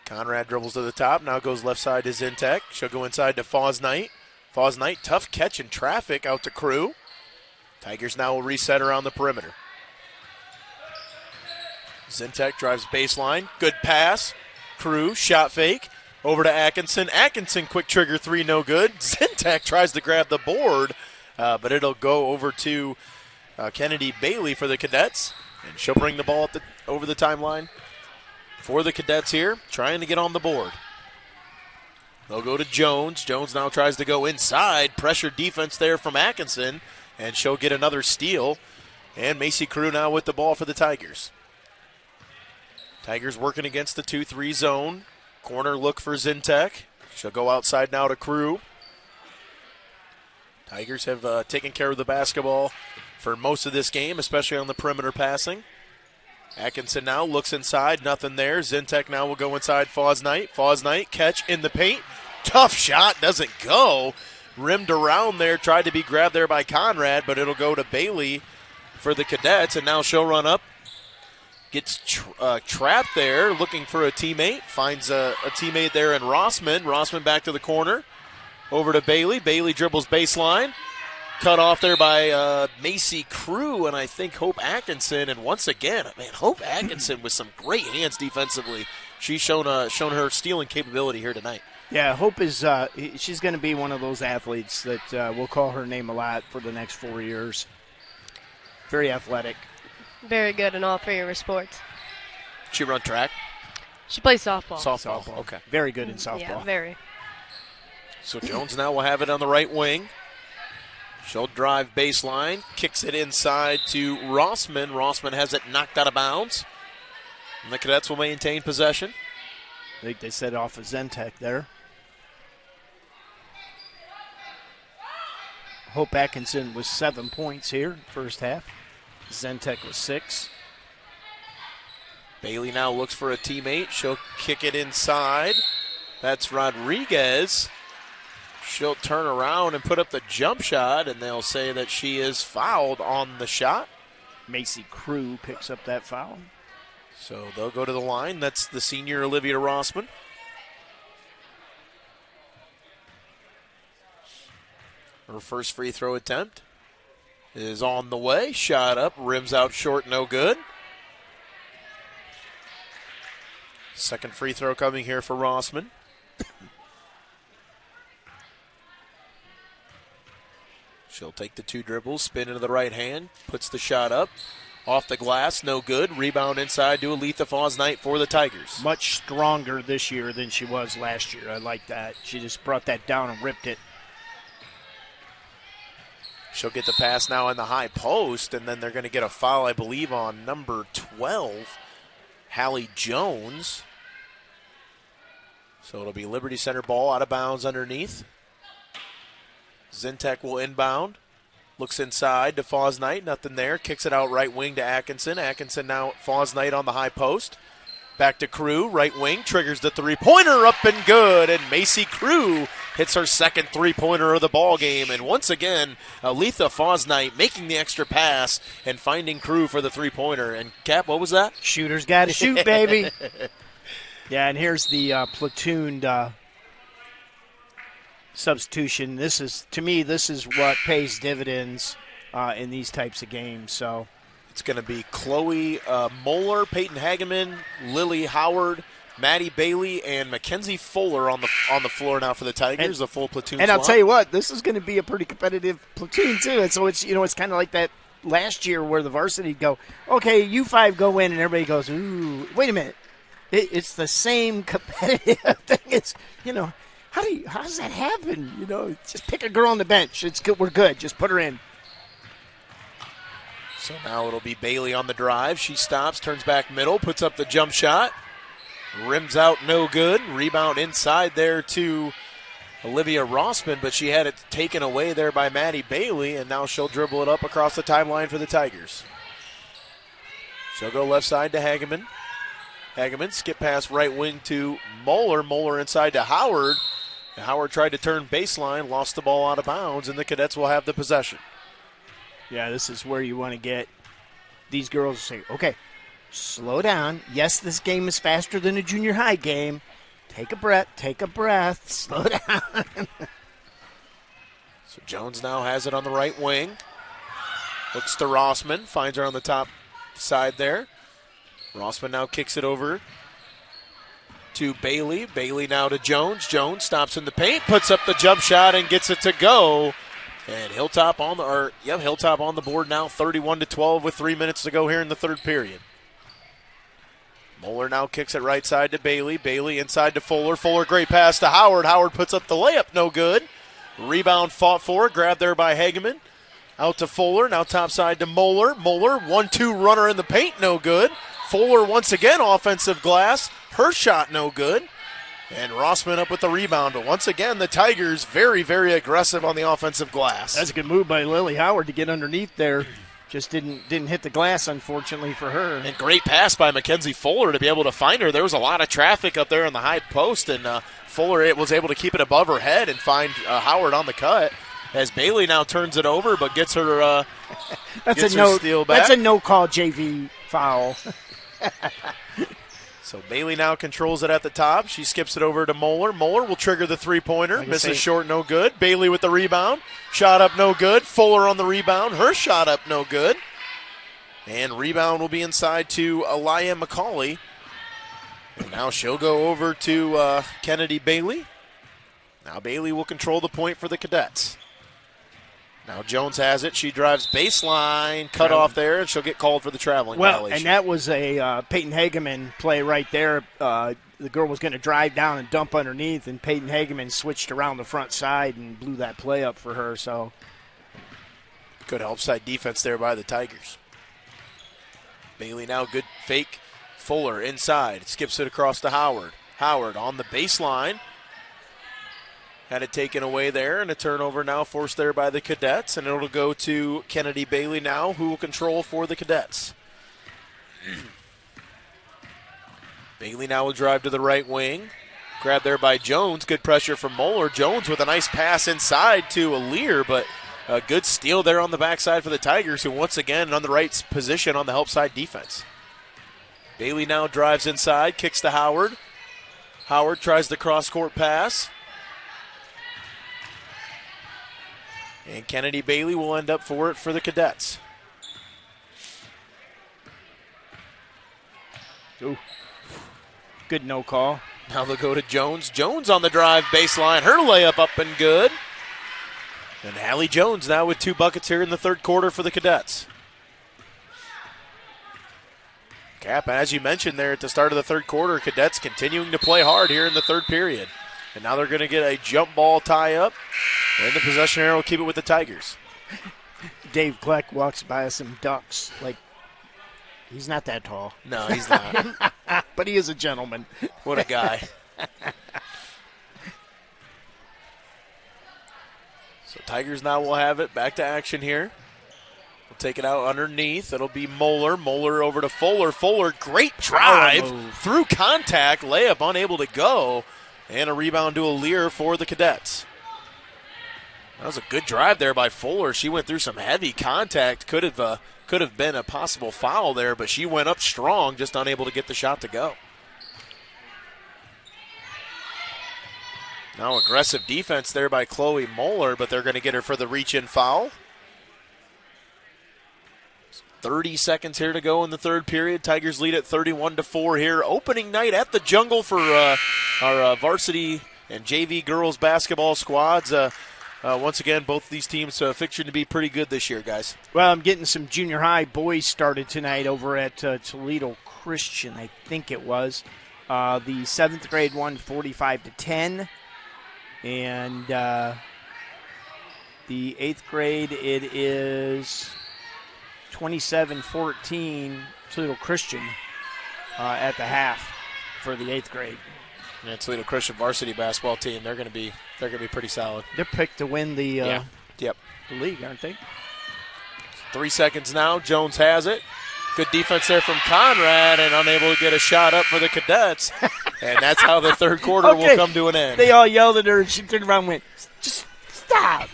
Conrad dribbles to the top. Now goes left side to Zintek. She'll go inside to Foz Knight. Foz Knight, tough catch in traffic out to Crew. Tigers now will reset around the perimeter. Zintek drives baseline. Good pass. Crew, shot fake. Over to Atkinson. Atkinson, quick trigger three, no good. Zintek tries to grab the board, but it'll go over to Kennedy Bailey for the Cadets. And she'll bring the ball over the timeline for the Cadets here, trying to get on the board. They'll go to Jones. Jones now tries to go inside. Pressure defense there from Atkinson, and she'll get another steal. And Macy Crew now with the ball for the Tigers. Tigers working against the 2-3 zone. Corner look for Zintek. She'll go outside now to Crew. Tigers have taken care of the basketball for most of this game, especially on the perimeter passing. Atkinson now looks inside, nothing there. Zintek now will go inside Foz Knight. Foz Knight, catch in the paint. Tough shot, doesn't go. Rimmed around there, tried to be grabbed there by Conrad, but it'll go to Bailey for the Cadets, and now she'll run up. Gets trapped there, looking for a teammate. Finds a teammate there in Rossman. Rossman back to the corner. Over to Bailey. Bailey dribbles baseline. Cut off there by Macy Crew and I think Hope Atkinson. And once again, Hope Atkinson with some great hands defensively. She's shown her stealing capability here tonight.
Yeah, Hope is she's going to be one of those athletes that we'll call her name a lot for the next 4 years. Very athletic.
Very good in all 3 of her sports.
She run track?
She plays softball.
Softball. Okay.
Very good in softball.
Yeah, very.
So Jones now will have it on the right wing. She'll drive baseline, kicks it inside to Rossman. Rossman has it knocked out of bounds. And the Cadets will maintain possession.
I think they set off of Zintek there. Hope Atkinson was 7 points here, first half. Zintek was 6.
Bailey now looks for a teammate. She'll kick it inside. That's Rodriguez. She'll turn around and put up the jump shot, and they'll say that she is fouled on the shot.
Macy Crew picks up that foul.
So they'll go to the line. That's the senior Olivia Rossman. Her first free throw attempt is on the way. Shot up, rims out short, no good. Second free throw coming here for Rossman. She'll take the 2 dribbles, spin into the right hand, puts the shot up. Off the glass, no good. Rebound inside to Aletha Fosnight for the Tigers.
Much stronger this year than she was last year. I like that. She just brought that down and ripped it.
She'll get the pass now in the high post, and then they're going to get a foul, I believe, on number 12, Hallie Jones. So it'll be Liberty Center ball out of bounds underneath. Zintek will inbound. Looks inside to Fosnight, nothing there. Kicks it out right wing to Atkinson. Atkinson now Fosnight on the high post. Back to Crew, right wing, triggers the three-pointer up and good. And Macy Crew hits her second three-pointer of the ball game. And once again, Aletha Fosnight making the extra pass and finding Crew for the three-pointer. And Cap, what was that?
Shooter's got to shoot, baby. Yeah, and here's the platooned substitution. This is, to me, this is what pays dividends in these types of games. So
it's going to be Chloe Moeller, Peyton Hageman, Lily Howard, Maddie Bailey, and Mackenzie Fuller on the floor now for the Tigers. A full platoon.
And
swap.
I'll tell you what, this is going to be a pretty competitive platoon too. And so it's it's kind of like that last year where the varsity go, okay, you 5 go in, and everybody goes, ooh, wait a minute, it's the same competitive thing. It's How does that happen? Just pick a girl on the bench. It's good. We're good. Just put her in.
So now it'll be Bailey on the drive. She stops, turns back middle, puts up the jump shot. Rims out, no good. Rebound inside there to Olivia Rossman, but she had it taken away there by Maddie Bailey, and now she'll dribble it up across the timeline for the Tigers. She'll go left side to Hageman. Hageman, skip pass right wing to Moeller. Moeller inside to Howard. Howard tried to turn baseline, lost the ball out of bounds, and the Cadets will have the possession.
Yeah, this is where you want to get these girls to say, okay, slow down. Yes, this game is faster than a junior high game. Take a breath, slow down.
So Jones now has it on the right wing. Looks to Rossman, finds her on the top side there. Rossman now kicks it over to Bailey. Bailey now to Jones. Jones stops in the paint, puts up the jump shot, and gets it to go. And Hilltop on the board now, 31-12 with 3 minutes to go here in the third period. Moeller now kicks it right side to Bailey. Bailey inside to Fuller. Fuller, great pass to Howard. Howard puts up the layup, no good. Rebound fought for, grabbed there by Hageman. Out to Fuller, now top side to Moeller. Moeller, 1-2 runner in the paint, no good. Fuller once again, offensive glass. Her shot no good. And Rossman up with the rebound. But once again, the Tigers very, very aggressive on the offensive glass.
That's a good move by Lily Howard to get underneath there. Just didn't hit the glass, unfortunately, for her.
And great pass by Mackenzie Fuller to be able to find her. There was a lot of traffic up there on the high post, and Fuller was able to keep it above her head and find Howard on the cut. As Bailey now turns it over, but gets her steal back.
That's a no-call JV foul.
So Bailey now controls it at the top. She skips it over to Moeller. Moeller will trigger the three-pointer. Misses short, no good. Bailey with the rebound. Shot up, no good. Fuller on the rebound. Her shot up, no good. And rebound will be inside to Aliyah McCauley. And now she'll go over to Kennedy Bailey. Now Bailey will control the point for the Cadets. Now Jones has it. She drives baseline, cut off there, and she'll get called for the traveling violation.
And that was a Peyton Hageman play right there. The girl was going to drive down and dump underneath, and Peyton Hageman switched around the front side and blew that play up for her. So
good help side defense there by the Tigers. Bailey now good fake. Fuller inside, skips it across to Howard. Howard on the baseline. Had it taken away there, and a turnover now forced there by the Cadets, and it'll go to Kennedy Bailey now, who will control for the Cadets. Bailey now will drive to the right wing. Grabbed there by Jones. Good pressure from Moeller. Jones with a nice pass inside to Alear, but a good steal there on the backside for the Tigers, who once again on the right position on the help side defense. Bailey now drives inside, kicks to Howard. Howard tries the cross-court pass. And Kennedy Bailey will end up for it for the Cadets.
Ooh. Good no call.
Now they'll go to Jones. Jones on the drive baseline. Her layup up and good. And Hallie Jones now with 2 buckets here in the third quarter for the Cadets. Cap, as you mentioned there at the start of the third quarter, Cadets continuing to play hard here in the third period. And now they're going to get a jump ball tie-up. And the possession arrow will keep it with the Tigers.
Dave Kleck walks by us some ducks. Like, he's not that tall.
No, he's not.
But he is a gentleman.
What a guy. So Tigers now will have it. Back to action here. We'll take it out underneath. It'll be Moeller. Moeller over to Fuller. Fuller, great drive. Through contact. Layup unable to go. And a rebound to Lear for the Cadets. That was a good drive there by Fuller. She went through some heavy contact. Could have been a possible foul there, but she went up strong, just unable to get the shot to go. Now aggressive defense there by Chloe Moeller, but they're going to get her for the reach-in foul. 30 seconds here to go in the third period. Tigers lead at 31-4 here. Opening night at the Jungle for our varsity and JV girls basketball squads. Once again, both of these teams fixtured to be pretty good this year, guys.
Well, I'm getting some junior high boys started tonight over at Toledo Christian, I think it was. The 7th grade won 45-10. And the 8th grade, it is 27-14 Toledo Christian at the half for the 8th grade.
Yeah, Toledo Christian varsity basketball team, they're going to be pretty solid.
They're picked to win the
the
league, aren't they?
3 seconds now. Jones has it. Good defense there from Conrad, and unable to get a shot up for the Cadets. And that's how the third quarter will come to an end.
They all yelled at her, and she turned around and went, "Just stop."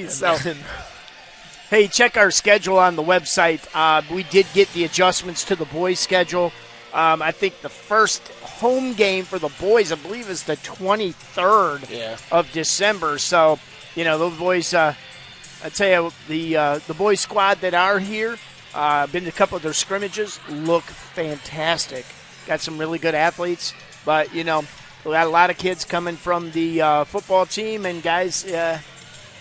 So, hey, check our schedule on the website. We did get the adjustments to the boys' schedule. I think the first home game for the boys, I believe, is the 23rd of December. So, those boys, I tell you, the boys squad that are here, been to a couple of their scrimmages, look fantastic. Got some really good athletes. But, we got a lot of kids coming from the football team. And, guys,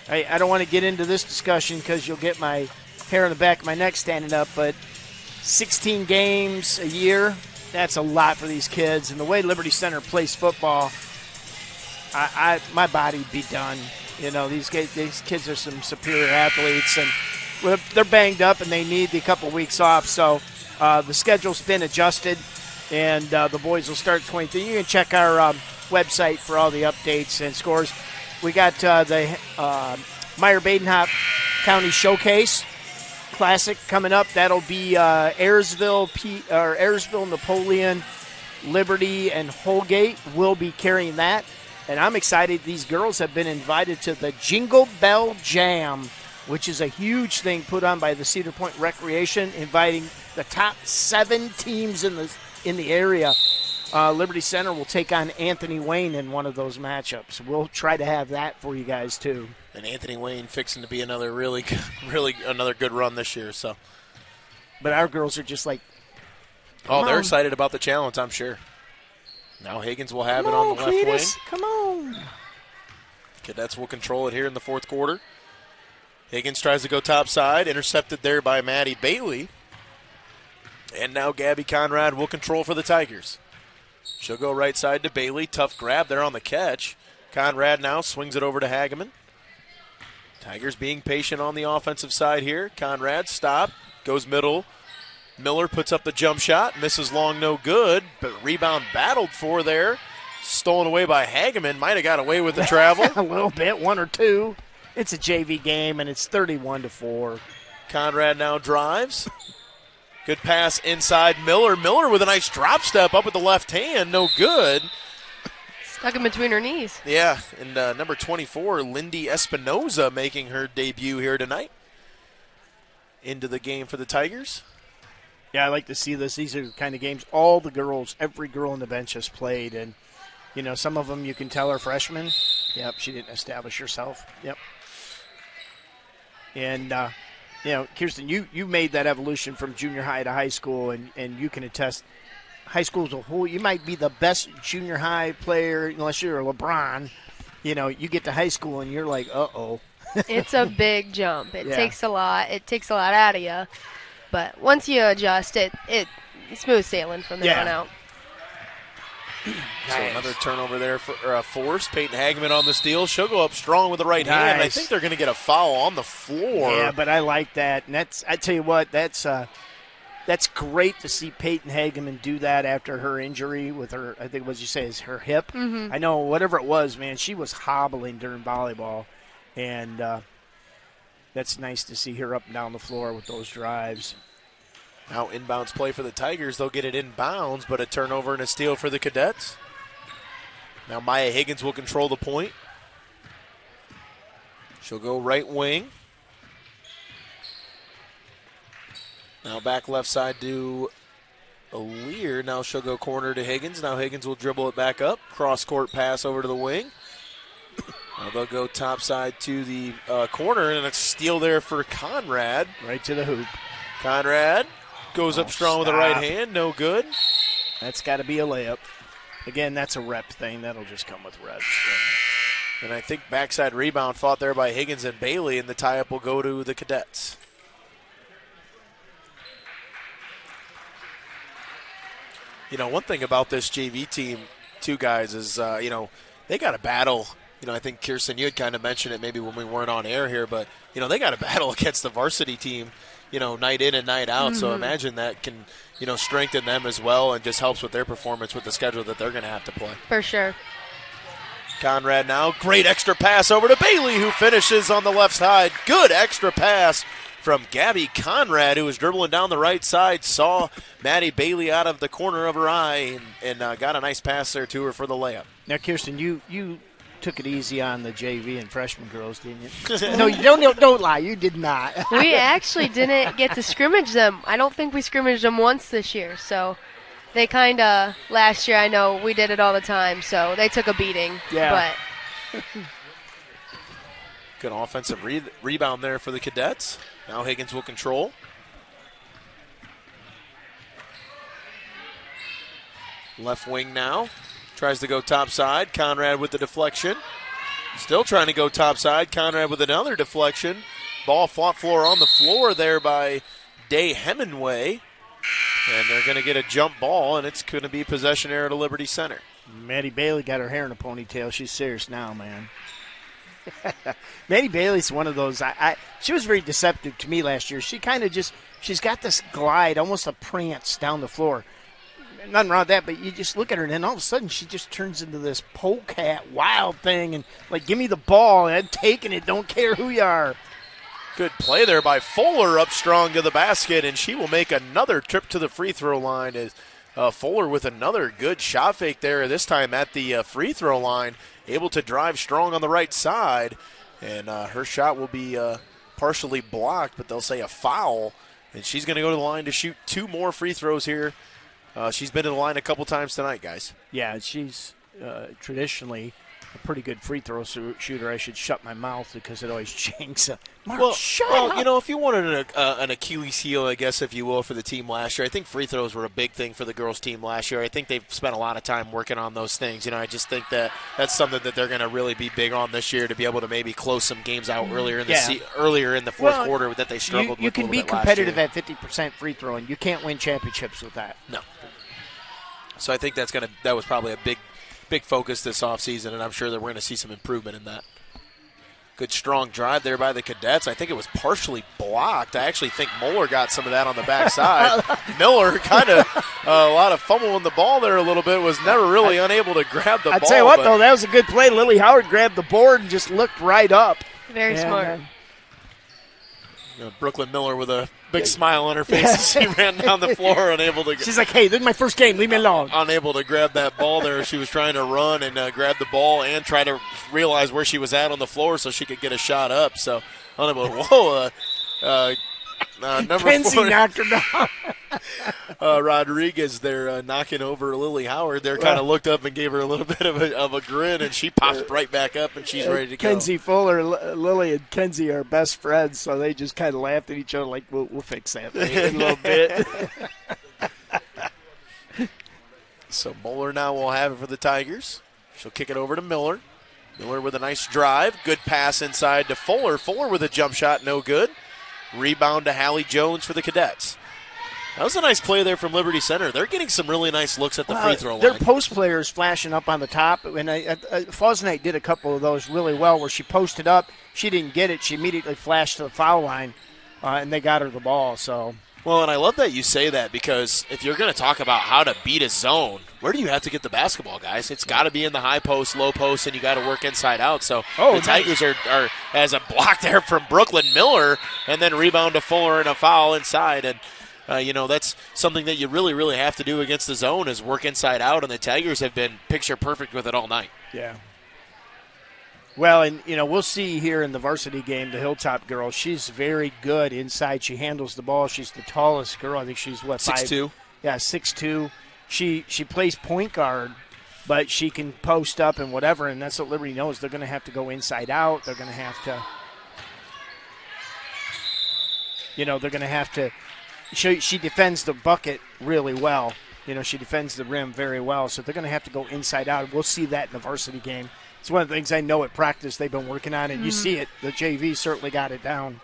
I don't want to get into this discussion because you'll get my hair on the back of my neck standing up, but 16 games a year, that's a lot for these kids. And the way Liberty Center plays football, my body'd be done. These kids are some superior athletes, and they're banged up and they need a couple weeks off. So the schedule's been adjusted, and the boys will start 23. You can check our website for all the updates and scores. We got the Meyer-Badenhop County Showcase Classic coming up. That'll be Ayersville, Napoleon, Liberty, and Holgate will be carrying that. And I'm excited. These girls have been invited to the Jingle Bell Jam, which is a huge thing put on by the Cedar Point Recreation, inviting the top 7 teams in the area. Liberty Center will take on Anthony Wayne in one of those matchups. We'll try to have that for you guys too.
And Anthony Wayne fixing to be another really another good run this year. So,
but our girls are just like,
they're excited about the challenge, I'm sure. Now Higgins will have it on the left wing.
Come on.
Cadets will control it here in the fourth quarter. Higgins tries to go top side, intercepted there by Maddie Bailey. And now Gabby Conrad will control for the Tigers. She'll go right side to Bailey. Tough grab there on the catch. Conrad now swings it over to Hageman. Tigers being patient on the offensive side here. Conrad stop, goes middle. Miller puts up the jump shot, misses long, no good, but rebound battled for there. Stolen away by Hageman. Might have got away with the travel.
A little bit, 1 or 2. It's a JV game, and it's 31-4.
Conrad now drives. Good pass inside Miller. Miller with a nice drop step up with the left hand. No good.
Stuck in between her knees.
Yeah, and number 24, Lindy Espinoza, making her debut here tonight. Into the game for the Tigers.
Yeah, I like to see this. These are the kind of games all the girls, every girl on the bench has played. And, some of them you can tell are freshmen. Yep, she didn't establish herself. Yep. And, Kirsten, you made that evolution from junior high to high school, and you can attest high school as a whole. You might be the best junior high player, unless you're a LeBron. You get to high school, and you're like, uh-oh.
It's a big jump. It
Yeah.
takes a lot. It takes a lot out of you. But once you adjust, it's smooth sailing from there on out.
So another turnover there for force. Peyton Hagman on the steal. She'll go up strong with the right hand. I think they're going to get a foul on the floor.
Yeah, but I like that. And I tell you what, that's great to see Peyton Hageman do that after her injury with her, I think what you say is her hip.
Mm-hmm.
I know whatever it was, man, she was hobbling during volleyball. And that's nice to see her up and down the floor with those drives.
Now inbounds play for the Tigers. They'll get it inbounds, but a turnover and a steal for the Cadets. Now Maya Higgins will control the point. She'll go right wing. Now back left side to Alear. Now she'll go corner to Higgins. Now Higgins will dribble it back up. Cross-court pass over to the wing. Now they'll go top side to the corner, and a steal there for Conrad.
Right to the hoop.
Conrad goes up strong with the right hand. No good.
That's got to be a layup. Again, that's a rep thing. That'll just come with reps.
And I think backside rebound fought there by Higgins and Bailey, and the tie-up will go to the Cadets. One thing about this JV team, too, guys, is, they got to battle. I think, Kirsten, you had kind of mentioned it maybe when we weren't on air here, but, they got to battle against the varsity team, night in and night out. Mm-hmm. So imagine that can, strengthen them as well and just helps with their performance with the schedule that they're going to have to play.
For sure.
Conrad now, great extra pass over to Bailey, who finishes on the left side. Good extra pass from Gabby Conrad, who was dribbling down the right side, saw Maddie Bailey out of the corner of her eye and got a nice pass there to her for the layup.
Now, Kirsten, you took it easy on the JV and freshman girls, didn't you? No, you don't lie. You did not.
We actually didn't get to scrimmage them. I don't think we scrimmaged them once this year. So they kind of, last year I know we did it all the time, so they took a beating.
Yeah.
But
good offensive rebound there for the Cadets. Now Higgins will control. Left wing now. Tries to go top side. Conrad with the deflection. Still trying to go top side. Conrad with another deflection. Ball fought on the floor there by Day Hemingway. And they're going to get a jump ball, and it's going to be possession error to Liberty Center.
Maddie Bailey got her hair in a ponytail. She's serious now, man. Maddie Bailey's one of those. She was very deceptive to me last year. She kind of she's got this glide, almost a prance down the floor. Nothing wrong with that, but you just look at her, and then all of a sudden she just turns into this polecat wild thing, and like, give me the ball, and I'm taking it, don't care who you are.
Good play there by Fuller, up strong to the basket, and she will make another trip to the free throw line. As Fuller with another good shot fake there, this time at the free throw line, able to drive strong on the right side, and her shot will be partially blocked, but they'll say a foul, and she's going to go to the line to shoot 2 more free throws here. She's been in the line a couple times tonight, guys.
Yeah, she's traditionally a pretty good free throw shooter. I should shut my mouth because it always jinx. Shut up.
If you wanted an Achilles heel, I guess, if you will, for the team last year, I think free throws were a big thing for the girls' team last year. I think they've spent a lot of time working on those things. I just think that's something that they're going to really be big on this year, to be able to maybe close some games out earlier in the fourth quarter that they struggled with.
You can be competitive at 50% free throw, and you can't win championships with that.
No. So I think that was probably a big focus this offseason, and I'm sure that we're going to see some improvement in that. Good strong drive there by the Cadets. I think it was partially blocked. I actually think Moeller got some of that on the backside. Miller kind of a lot of fumbling the ball there a little bit, was never really unable to grab the ball.
I'd tell you what, though, that was a good play. Lily Howard grabbed the board and just looked right up.
Very smart.
Brooklyn Miller with a big smile on her face as she ran down the floor, unable to.
She's like, "Hey, this is my first game. Leave me alone."
Unable to grab that ball there. She was trying to run and grab the ball and try to realize where she was at on the floor so she could get a shot up. So unable. Whoa! Number
Kenzie
4.
knocked her down.
Rodriguez, they're knocking over Lily Howard. They're kind of looked up and gave her a little bit of a grin, and she popped right back up, and she's ready to go.
Kenzie Fuller, Lily and Kenzie are best friends, so they just kind of laughed at each other like, we'll fix that in a little bit.
So Moeller now will have it for the Tigers. She'll kick it over to Miller. Miller with a nice drive. Good pass inside to Fuller. Fuller with a jump shot, no good. Rebound to Hallie Jones for the Cadets. That was a nice play there from Liberty Center. They're getting some really nice looks at the free throw line.
Their post players flashing up on the top. And Fosnight did a couple of those really well where she posted up. She didn't get it. She immediately flashed to the foul line, and they got her the ball. So.
Well, and I love that you say that because if you're going to talk about how to beat a zone, where do you have to get the basketball, guys? It's got to be in the high post, low post, and you got to work inside out. So the Tigers are as a block there from Brooklyn Miller, and then rebound to Fuller and a foul inside. And, that's something that you really, really have to do against the zone is work inside out, and the Tigers have been picture perfect with it all night.
Yeah. Well, and, we'll see here in the varsity game, the Hilltop girl. She's very good inside. She handles the ball. She's the tallest girl. I think she's,
6'2"?
Yeah, 6'2". She plays point guard, but she can post up and whatever, and that's what Liberty knows. They're going to have to go inside out. They're going to have to, she defends the bucket really well. She defends the rim very well, so they're going to have to go inside out. We'll see that in the varsity game. It's one of the things I know at practice they've been working on, and you see it. The JV certainly got it down.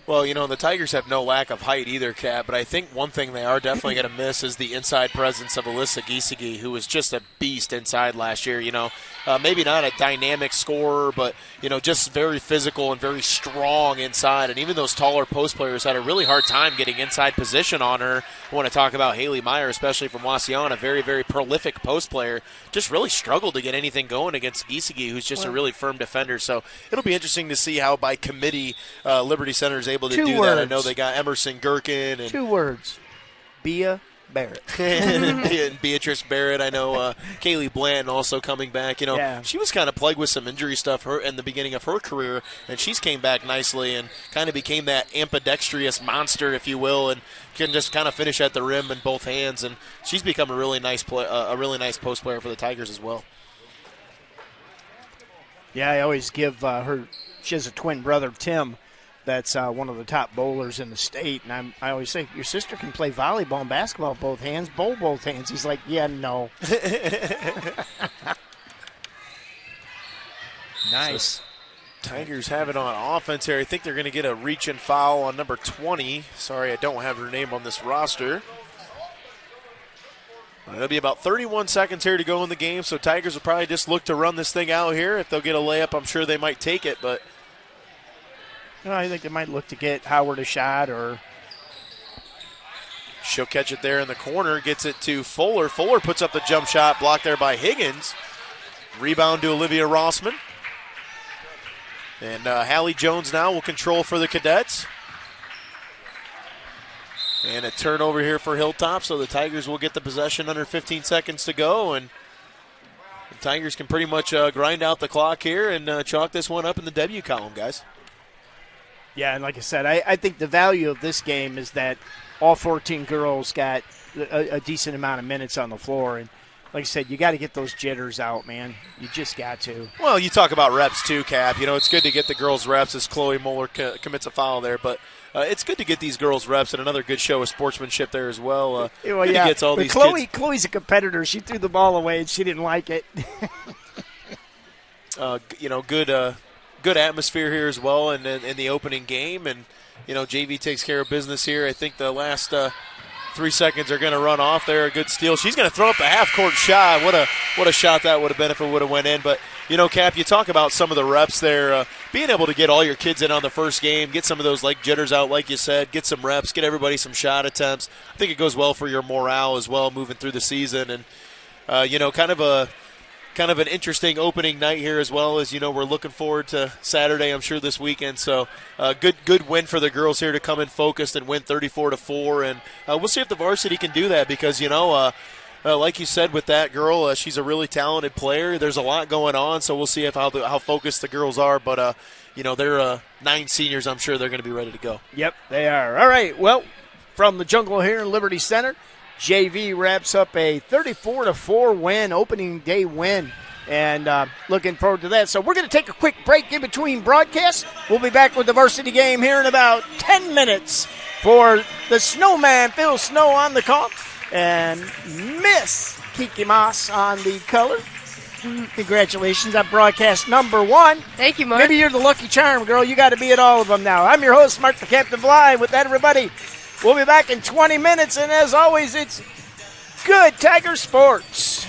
Well, the Tigers have no lack of height either, Kat, but I think one thing they are definitely going to miss is the inside presence of Alyssa Giesige, who was just a beast inside last year. Maybe not a dynamic scorer, but, just very physical and very strong inside. And even those taller post players had a really hard time getting inside position on her. I want to talk about Haley Meyer, especially from Wauseon, a very, very prolific post player. Just really struggled to get anything going against Giesige, who's just a really firm defender. So it'll be interesting to see how by committee Liberty Center is able to do that. I know they got Emerson Gherkin. And
2 words. Bea Barrett.
and Beatrice Barrett. I know Kaylee Blanton also coming back. She was kind of plagued with some injury stuff in the beginning of her career, and she's came back nicely and kind of became that ambidextrous monster, if you will, and can just kind of finish at the rim in both hands. And she's become a really nice post player for the Tigers as well. Yeah,
I always give her. She has a twin brother, Tim. That's one of the top bowlers in the state. And I always say, your sister can play volleyball and basketball with both hands, bowl both hands. He's like, yeah, no. Nice.
So, Tigers have it on offense here. I think they're going to get a reach and foul on number 20. Sorry, I don't have her name on this roster. It'll be about 31 seconds here to go in the game, so Tigers will probably just look to run this thing out here. If they'll get a layup, I'm sure they might take it, but
I think they might look to get Howard a shot, or
she'll catch it there in the corner, gets it to Fuller. Fuller puts up the jump shot, blocked there by Higgins. Rebound to Olivia Rossman. And Hallie Jones now will control for the Cadets. And a turnover here for Hilltop, so the Tigers will get the possession under 15 seconds to go. And the Tigers can pretty much grind out the clock here and chalk this one up in the W column, guys.
Yeah, and like I said, I think the value of this game is that all 14 girls got a decent amount of minutes on the floor. And like I said, you got to get those jitters out, man. You just got to. Well,
you talk about reps too, Cap. It's good to get the girls reps as Chloe Moeller commits a foul there. But it's good to get these girls reps and another good show of sportsmanship there as well. Gets all these kids.
Chloe's a competitor. She threw the ball away and she didn't like it.
Good atmosphere here as well in the opening game. And, JV takes care of business here. I think the last 3 seconds are going to run off there. A good steal. She's going to throw up the half-court shot. What a shot that would have been if it would have went in. But, Cap, you talk about some of the reps there. Being able to get all your kids in on the first game, get some of those jitters out, like you said, get some reps, get everybody some shot attempts. I think it goes well for your morale as well moving through the season. And, kind of an interesting opening night here as well as, we're looking forward to Saturday, I'm sure, this weekend. So good win for the girls here to come in focused and win 34-4. And we'll see if the varsity can do that because, Like you said with that girl, she's a really talented player. There's a lot going on, so we'll see how focused the girls are. But, they're 9 seniors. I'm sure they're going to be ready to go.
Yep, they are. All right, well, from the jungle here in Liberty Center, JV wraps up a 34-4 win, opening day win. And looking forward to that. So we're going to take a quick break in between broadcasts. We'll be back with the varsity game here in about 10 minutes for the Snowman, Phil Snow on the call, and Miss Kiki Moss on the color. Congratulations on broadcast number 1.
Thank you, Mark.
Maybe you're the lucky charm, girl. You got to be at all of them now. I'm your host, Mark the Captain Bly. With that, everybody, we'll be back in 20 minutes. And as always, it's good Tiger Sports.